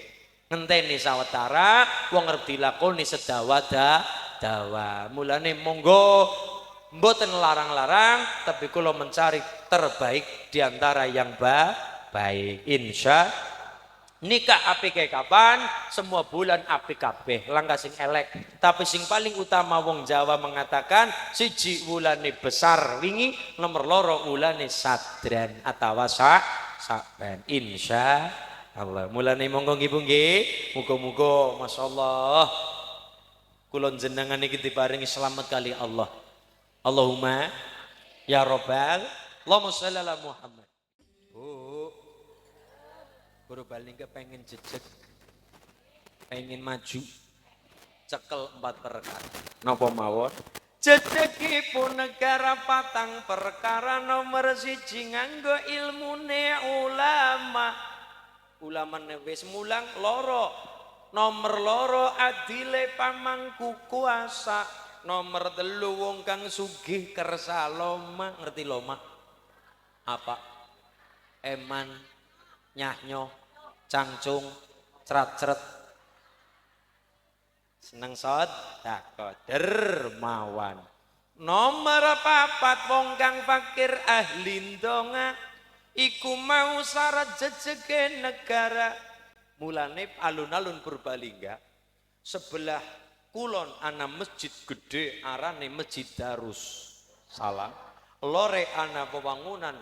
Ngenteni sawetara wong arep dilakoni sedawa dawa. Mulane monggo mboten larang-larang, tapi kula mencari terbaik diantara yang baik. Insya nikah apike kapan? Semua bulan apik kabeh, langkah sing elek. Tapi sing paling utama wong Jawa mengatakan siji wulane besar wingi, nomor loro wulane sadran atawa saben. Insya Allah. Mulane monggo nggih Bu nggih, muga-muga masyaallah kula jenengan iki diparingi selamat kali Allah. Allahumma ya Rabbal, Allahumma sholli ala Muhammad. Purbalingga pengen jejeg, pengen maju, cekel 4 perkara. Napa mawon? Jejegipun negara patang perkara, nomor 1 nganggo ilmune ulama. Ulamane wis mulang loro. Nomor loro adile pamangku kuasa. Nomor 3 wong kang sugih kersa loma. Ngerti loma? Apa? Eman, nyahnyo, cangcung, crat-cret. Seneng sedekah dermawan. Nomor 4 wong kang fakir ahli ndonga. Iku mau syarat jejege negara. Mulane alun-alun Purbalingga sebelah kulon ana masjid gede arane Masjid Darus Salam. Lore ana pewangunan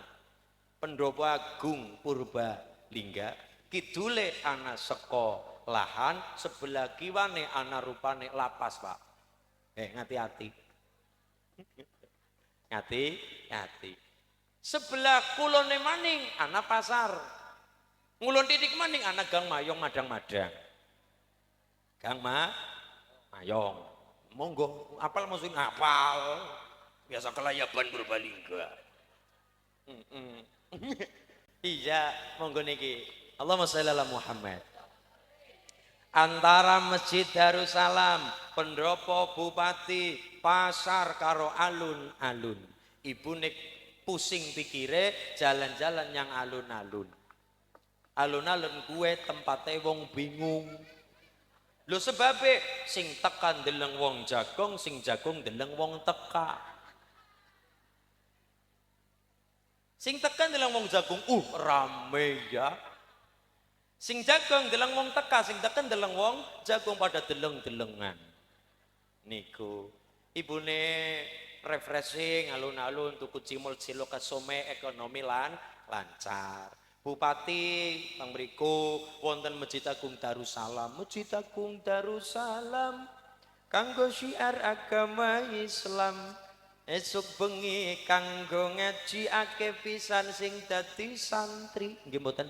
Pendopo Agung Purbalingga. Kidule ana sekolahan, sebelah kiwane ana rupane lapas, Pak. Hati-hati. Ngati, ngati. Sebelah kulone maning ana pasar. Ngulon titik maning ana gang mayong madang-madang. Gang mayong. Monggo, apal maksudnya apal. Biasa kelayaban Purbalingga. Iya, monggo niki. Allahumma sholli ala Muhammad. Antara Masjid Darussalam, pendopo bupati, pasar karo alun-alun. Ibu nek pusing pikire jalan-jalan yang alun-alun. Alun-alun kuwe tempatnya wong bingung. Lho sebabe sing tekan deleng wong jagong, sing jagong deleng wong teka. Sing tekan deleng wong jagung, rame ya. Sing jagung deleng wong teka, sing tekan deleng wong jagung pada deleng-delengan. Niku ibune refreshing alun-alun tuku cimol cilok kasome ekonomi lancar. Bupati teng mriku wonten Masjid Agung Darussalam. Masjid Agung Darussalam kanggo syiar agama Islam. Esuk bengi kanggo ngaji akeh pisan sing dadi santri. Nggih mboten?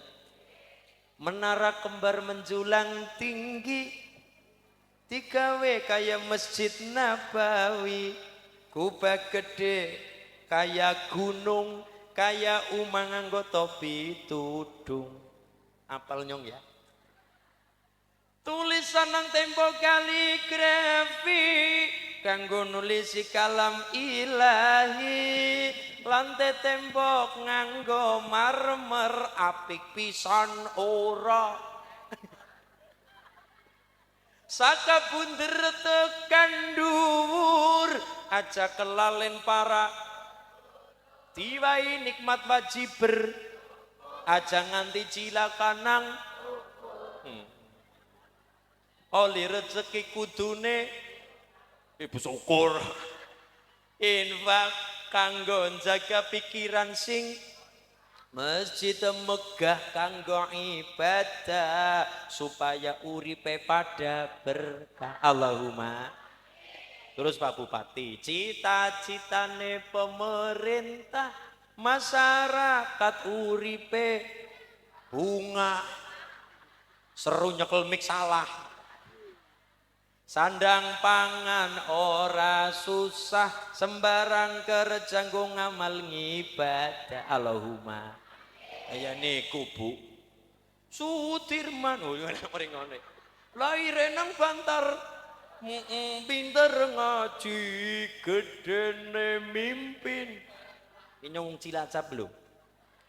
Menara kembar menjulang tinggi digawe kaya Masjid Nabawi. Kubah gede kaya gunung, kaya umang nganggo topi tudung. Apal nyong ya. Tulisan nang tembok kaligrafi kanggo nulisi kalam ilahi. Lantai tembok nganggo marmer apik pisan ora. Saka bunder tekan dhuwur aja kelalen para diwai nikmat wajiber aja nganti cilakanang oli rezeki kudune ibu syukur infak kanggo jaga pikiran sing masjid megah kanggo ibadah supaya uripe pada berkah. Allahumma. Terus Pak Bupati, cita-citane pemerintah masyarakat uripe bunga seru nyekel mik salah. Sandang pangan ora susah sembarang kerja nggo ngamal ngibadah. Allahumma. Kaya niku Bu. Sudirman oh mari ngene. Laire nang Bantar. Pinter ngaji gedene mimpin. Inyong Cilacap belum?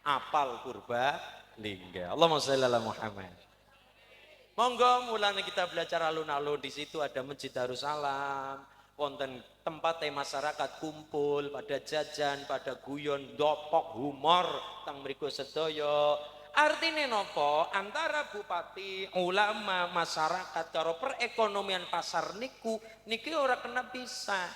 Apal Purbalingga. Allahumma sholli ala Muhammad. Monggo mulane kita belajar alun-alun. Di situ ada Masjid Darussalam, wonten tempatnya masyarakat kumpul pada jajan, pada guyon, dopok, humor teng mriku sedaya. Artine nopo? Antara bupati, ulama, masyarakat karo perekonomian pasar niku niki ora kena pisah.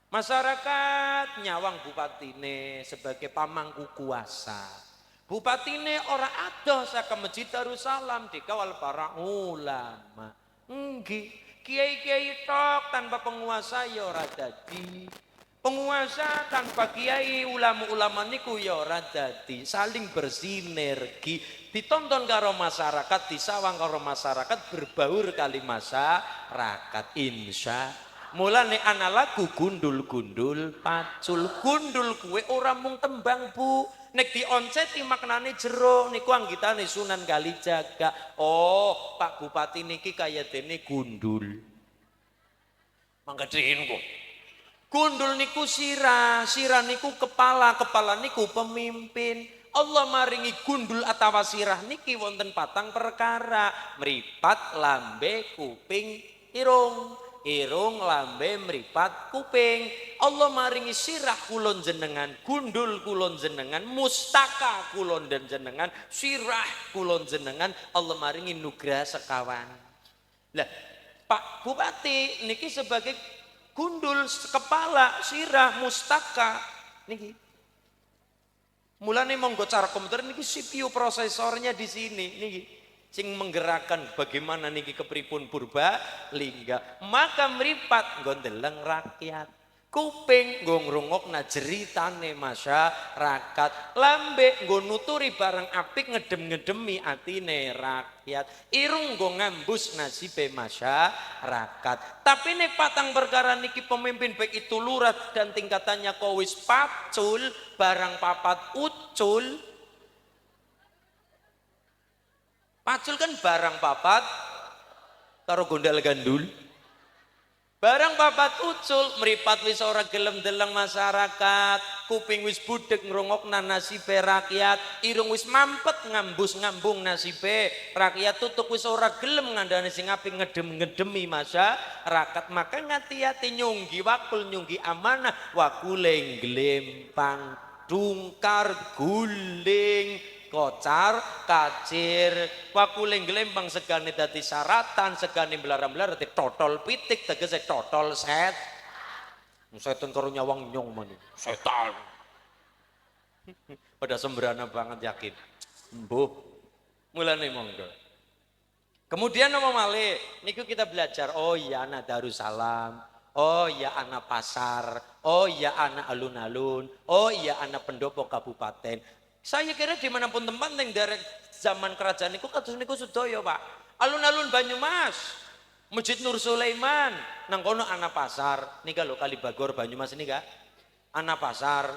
Masyarakat nyawang bupatine sebagai pamangku kuasa. Bupatine ora adoh saka Masjid Darussalam dikawal para ulama. Nggih, kiai-kiai tok tanpa penguasa ya ora dadi. Penguasa tanpa kiai ulama-ulama niku ya ora dadi. Saling bersinergi, ditonton karo masyarakat, disawang karo masyarakat, berbaur kali masyarakat. Insya mulane ana lagu gundul-gundul pacul. Gundul kuwe ora mung tembang Bu, nek dionceti maknane jero. Niku anggitane Sunan Kalijaga. Oh, Pak Bupati niki kaya dene gundul. Mangga kok. Gundul niku sirah, sirah niku kepala, kepala niku pemimpin. Allah maringi gundul atawa sirah niki wonten patang perkara. Mripat, lambe, kuping, irung. Irung, lambe, mripat, kuping. Allah maringi sirah kulon jenengan, gundul kulon jenengan, mustaka kulon dan jenengan, sirah kulon jenengan. Allah maringi nugrah sekawan. Lah, Pak Bupati niki sebagai gundul kepala sirah mustaka niki. Mulane monggo cara komputer niki CPU prosesornya di sini niki sing menggerakkan bagaimana niki kepripun Purbalingga. Maka mripat nggo ndeleng rakyat. kuping nggo ngrungokna jeritane masyarakat, lambe nggo nuturi barang apik ngedem-ngedemi atine rakyat, irung nggo ngambus nasibe masyarakat. Tapi nek patang perkara niki pemimpin baik itu lurah dan tingkatannya kowis pacul, barang papat ucul. Pacul kan barang papat karo gondal gandul. Barang papat ucul, meripat wis ora gelem deleng masyarakat, kuping wis budek ngrungokna nasibe rakyat, irung wis mampet ngambus ngambung nasibe rakyat, tutuk wis ora gelem ngandani sing apik ngedem-ngedemi masyarakat. Maka ngati-ati nyunggi wakul nyunggi amanah, wakule glempang dungkar guling kocar kacir, wakule glempang segane dadi saratan, segane belaram-belar dadi totol pitik, tegese totol set. Setan karo nyawang nyong mani. Setan. Pada sembrana banget yakin. Mbuh. Mulane monggo. Kemudian nama malih niku kita belajar, oh ya anak Darussalam, oh ya anak pasar, oh ya anak alun-alun, oh ya anak pendopo kabupaten. Saya kira dimanapun tempat yang dari zaman kerajaan niku kados niku sedaya Pak. Alun-alun Banyumas, Masjid Nur Sulaiman, nang kono ana pasar. Nika lho Kalibagor Banyumas nika. Ana pasar.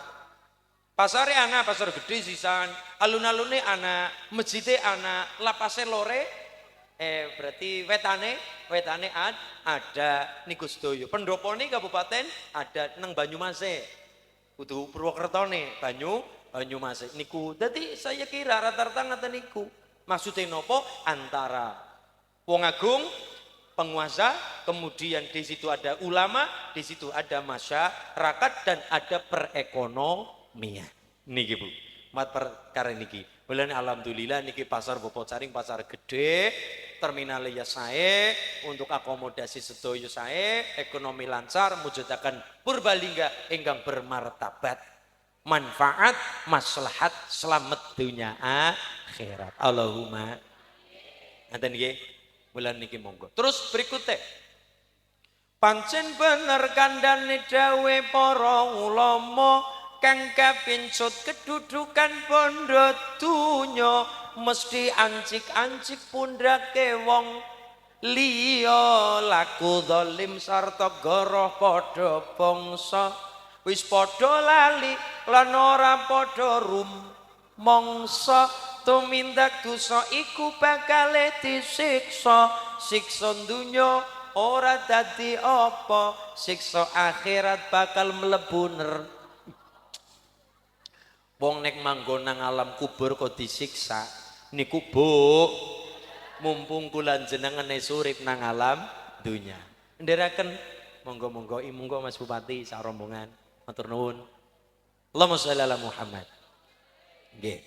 Pasare ana pasar gede sisan. Alun-alune ana, masjide ana, lapase lore. Berarti wetane ada niku sedaya. Pendopone kabupaten ada nang Banyumase. Kudu Purwokertone, Banyumas niku. Jadi saya kira rata-rata ngata niku. Maksudnya nopo? Antara wong agung, penguasa, kemudian di situ ada ulama, di situ ada masyarakat dan ada perekonomian. Niki Bu. Mat perkara niki. Bulan alhamdulillah niki pasar Bopocaring pasar gede, terminal ya sae, untuk akomodasi sedaya sae, ekonomi lancar, mujudaken Purbalingga ingkang bermartabat. Manfaat, maslahat, selamat dunia akhirat. Allahumma. Nanti niki, bulan niki monggo. Terus berikutnya, pancen bener kandhane dawe para ulama kang kapincut kedudukan bondo dunya mesti ancik-ancik pundake wong liya, laku zalim sarta goroh padha bangsa. Wis padha lali lan ora padha rumangsa, tumindak dosa iku bakal disiksa. Siksa dunya ora dadi apa, siksa akhirat bakal mlebu neraka. Wong nek manggon nang alam kubur kok disiksa niku Bu, mumpung kula jenengan urip nang alam dunya. Ndherekaken monggo-monggo monggo Mas Bupati sak rombongan. Matur nuwun. Allahumma sholli ala Muhammad. Nggih.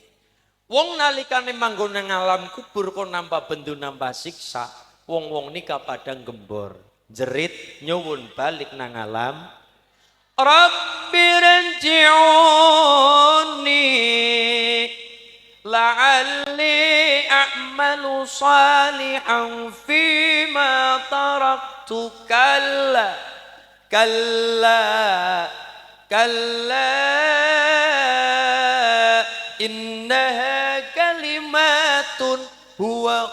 Wong nalikane manggon nang alam kubur kok nambah bendu nambah siksa, wong-wong nika padang gembor, jerit nyuwun balik nang alam. Rabbi ranji'uni la'alli a'malu salihan fima taraktu kalla innaha kalimatun huwa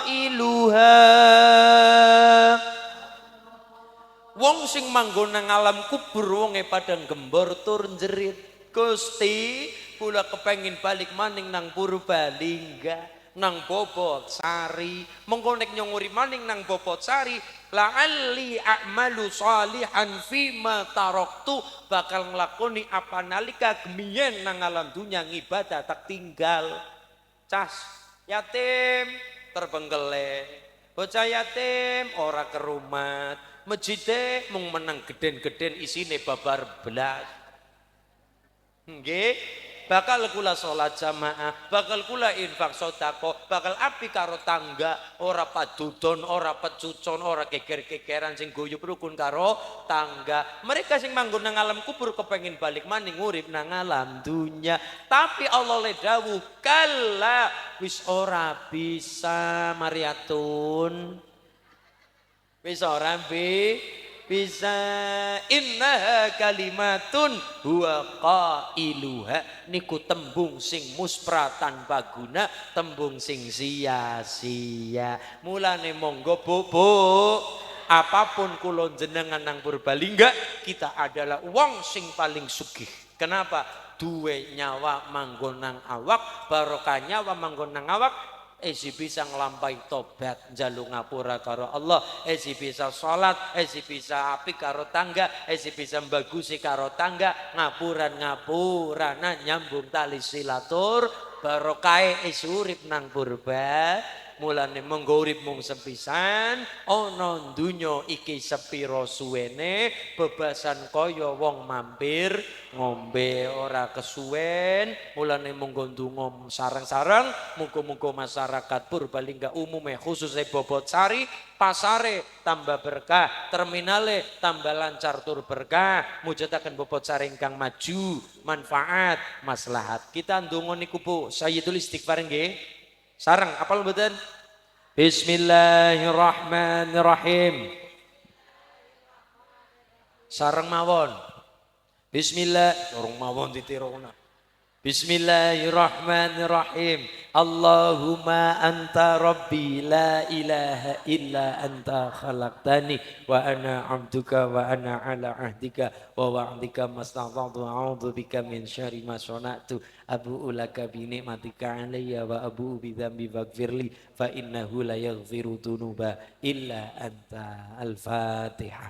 qailuha. Wong sing manggon nang alam kubur wonge padang gembor tur jerit, Gusti kula kepengin balik maning nang Purbalingga, nang Bobotsari. Mengko nek nyonguri maning nang Bobotsari, la'alli a'malu salihan fima taraktu, bakal nglakoni apa nalika gemiyen nang alam dunya ngibadah tak tinggal. Cas yatim terbengkelek, bocah yatim ora kerumat, masjide mung menang geden-geden isine babar belas. Nggih, bakal kula salat jamaah, bakal kula infak sedekah, bakal api karo tangga, ora padudon, ora pecucon, ora geger-gegeran sing guyub rukun karo tangga. Mereka sing manggon nang alam kubur kepengin balik maning urip nang alam dunya. Tapi Allah le dawuh, kalla wis ora bisa Mariatun. Wis ora bisa innaha kalimatun huwa qailuha niku tembung sing muspra tanpa guna, tembung sing sia-sia. Mulane monggo bobo apapun kula jenengan nang Purbalingga, kita adalah wong sing paling sugih. Kenapa? Duwe nyawa manggon nang awak, barokah nyawa manggon nang awak, esi bisa nglampahi tobat njaluk ngapura karo Allah, esi bisa salat, esi bisa apik karo tangga, esi bisa mbagusi karo tangga, ngapuran nyambung tali silatur, barokah esi urip nang purba. Mulane monggo urip mung sepisan, ana donya iki sepira suwene, bebasan kaya wong mampir ngombe ora kesuwen. Mulane monggo ndonga sareng-sareng muga-muga masyarakat Purbalingga umume khususnya Bobot-Sari pasare tambah berkah, terminale tambah lancar tur berkah, mujudaken Bobot-Sari ingkang maju, manfaat, maslahat. Kita ndonga niku Bu, Sayyidul Istighfar nggih. Sareng apal mboten? Bismillahirrahmanirrahim. Sareng mawon. Bismillah, urung mawon ditirona. Bismillahirrahmanirrahim. Allahumma anta rabbi la ilaha illa anta khalaqtani wa ana abduka wa ana ala ahdika wa wa'dika mastata'tu a'udzu bika min syarri ma sana'tu abu'u laka bi ni'matika alayya wa abu'u bi dzambi faghfirli fa innahu la yaghfiru dzunuba illa anta. Al-Fatihah.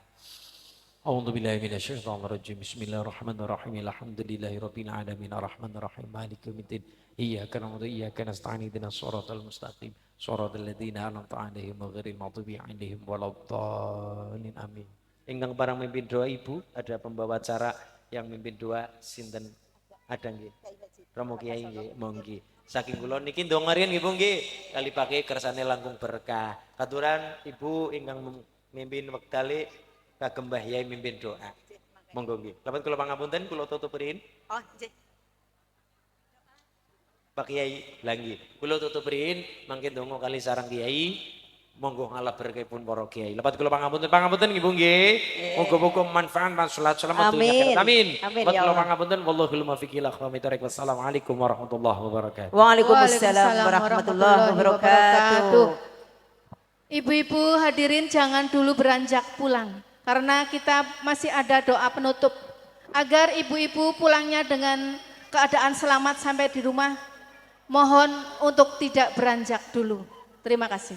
A'udzu billahi minasyaitonir rajim. Bismillahirrahmanirrahim. Alhamdulillahi rabbil alamin arrahmanir rahim maliki yaumiddin. Iyyaka na'budu wa iyyaka nasta'in ihdinas shiratal mustaqim. Shiratal ladzina an'amta 'alaihim ghairil maghdubi 'alaihim waladdallin. Amin. Ingkang para mimpin doa Ibu, ada pembawa acara yang mimpin doa sinten? Ada nggih. Romo Kiai nggih, monggo. Saking kula niki ndonga riyen nggih Bu nggih. Kali pake kersane langkung berkah. Katuran Ibu ingkang mimpin wektale kagem Mbah Yai mimpin doa. Monggo nggih. Lamun kula pangapunten kula tutup rin. Oh, nggih. Pak Kiai langgi. Kula tutup rin mangke ndonga kali sareng Kiai. Monggo ngalah berkahipun para Kiai. Lepat kula pangapunten nggih Bu nggih. Muga-muga manfaat maslahat selamat dunya. Amin. Lepat kula pangapunten wallahul muwaffiq ila aqwamit thoriq. Wassalamualaikum warahmatullahi wabarakatuh. Waalaikumsalam warahmatullahi wabarakatuh. Ibu-ibu hadirin jangan dulu beranjak pulang. Karena kita masih ada doa penutup agar ibu-ibu pulangnya dengan keadaan selamat sampai di rumah. Mohon untuk tidak beranjak dulu. Terima kasih.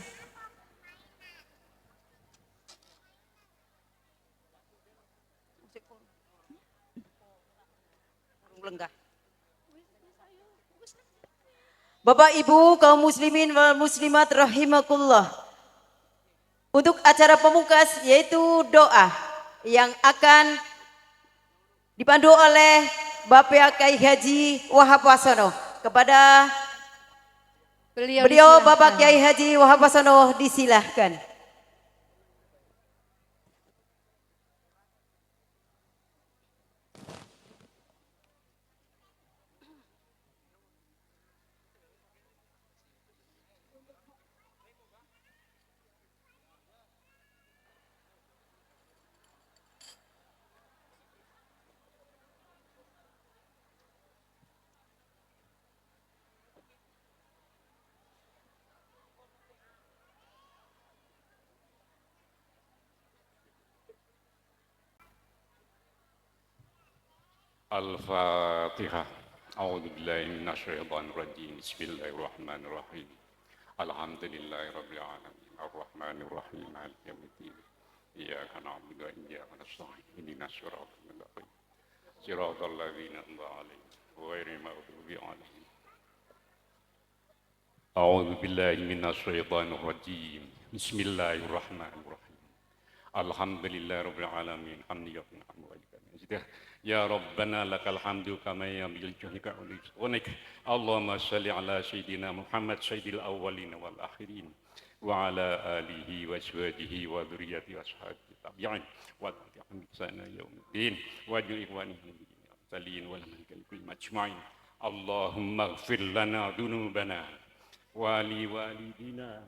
Bapak Ibu kaum muslimin wal muslimat rahimakumullah. Untuk acara pemungkas yaitu doa yang akan dipandu oleh Bapak Kiai Haji Wahab Wasono. Kepada beliau Bapak Kiai Haji Wahab Wasono disilahkan. Al-Fatihah. A'udzu billahi minasyaitonir rajim. Bismillahirrahmanirrahim. Alhamdulillahirabbil alamin. Arrahmanir rahim. Maliki yaumiddin. Iyyaka na'budu wa iyyaka nasta'in. Ihdinas siratal mustaqim. Siratal ladzina an'amta 'alaihim ghairil maghdubi 'alaihim. A'udzu billahi minasyaitonir rajim. Bismillahirrahmanirrahim. Alhamdulillahirabbil alamin. Hamdalillah. Ya Rabbana lakal hamdu kama yamil juhika ulik. Allahumma salli ala Sayyidina Muhammad Sayyidil awwalin wal akhirin wa ala alihi wa ashabihi wa dhurriyyati wa ashabihi tabi'in wa tabi'in sana yaumiddin wa ju ikhwanihi salin wal malaikati majma'in. Allahumma ighfir lana dhunubana wa li walidina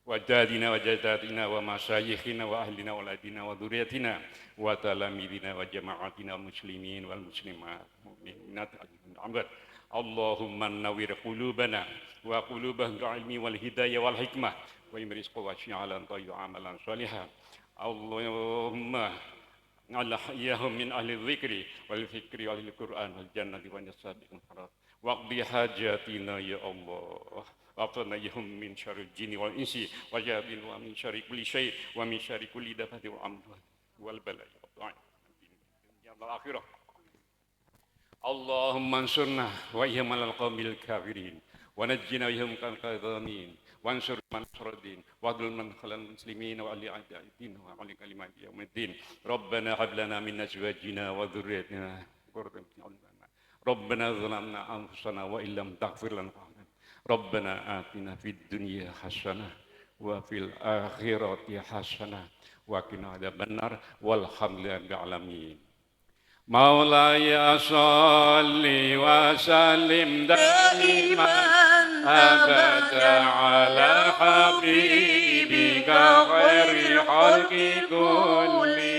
وأجدادنا وجداتنا ومشايخنا وأهلنا وأولادنا وذريتنا وتلاميذنا وجماعتنا المسلمين والمسلمات والمؤمنات والمؤمنات. اللهم نور قلوبنا وقلوبهم بالعلم والهداية والحكمة ويمرز قواشعلا طيب عملا صالحا. اللهم على حياهم من أهل الذكر والفكر وأهل القرآن والجنة والنساب والحرام واقضي حاجاتنا يا الله وأعطناهم من شر الجن والإنس والجن ومن شر كل شيء ومن شر كل دابة والأموات والبلاء والدنيا والآخرة. اللهم انصرنا وإيهم على القوم الكافرين ونجنا وإيهم من الظالمين وانصر من نصر الدين واضل من خلى المسلمين وعلي أعداء الدين وعلي كلمات يوم الدين. ربنا هب لنا من أزواجنا وذريتنا قرة أعين ربنا ظلمنا أنفسنا وإن لم تغفر لنا ربنا آتنا في الدنيا حسنة وفي الآخرة حسنة وقنا عذاب النار والحمد لله رب العالمين. مولاي صل وسلم دائما أبدا على حبيبك خير الخلق كلهم.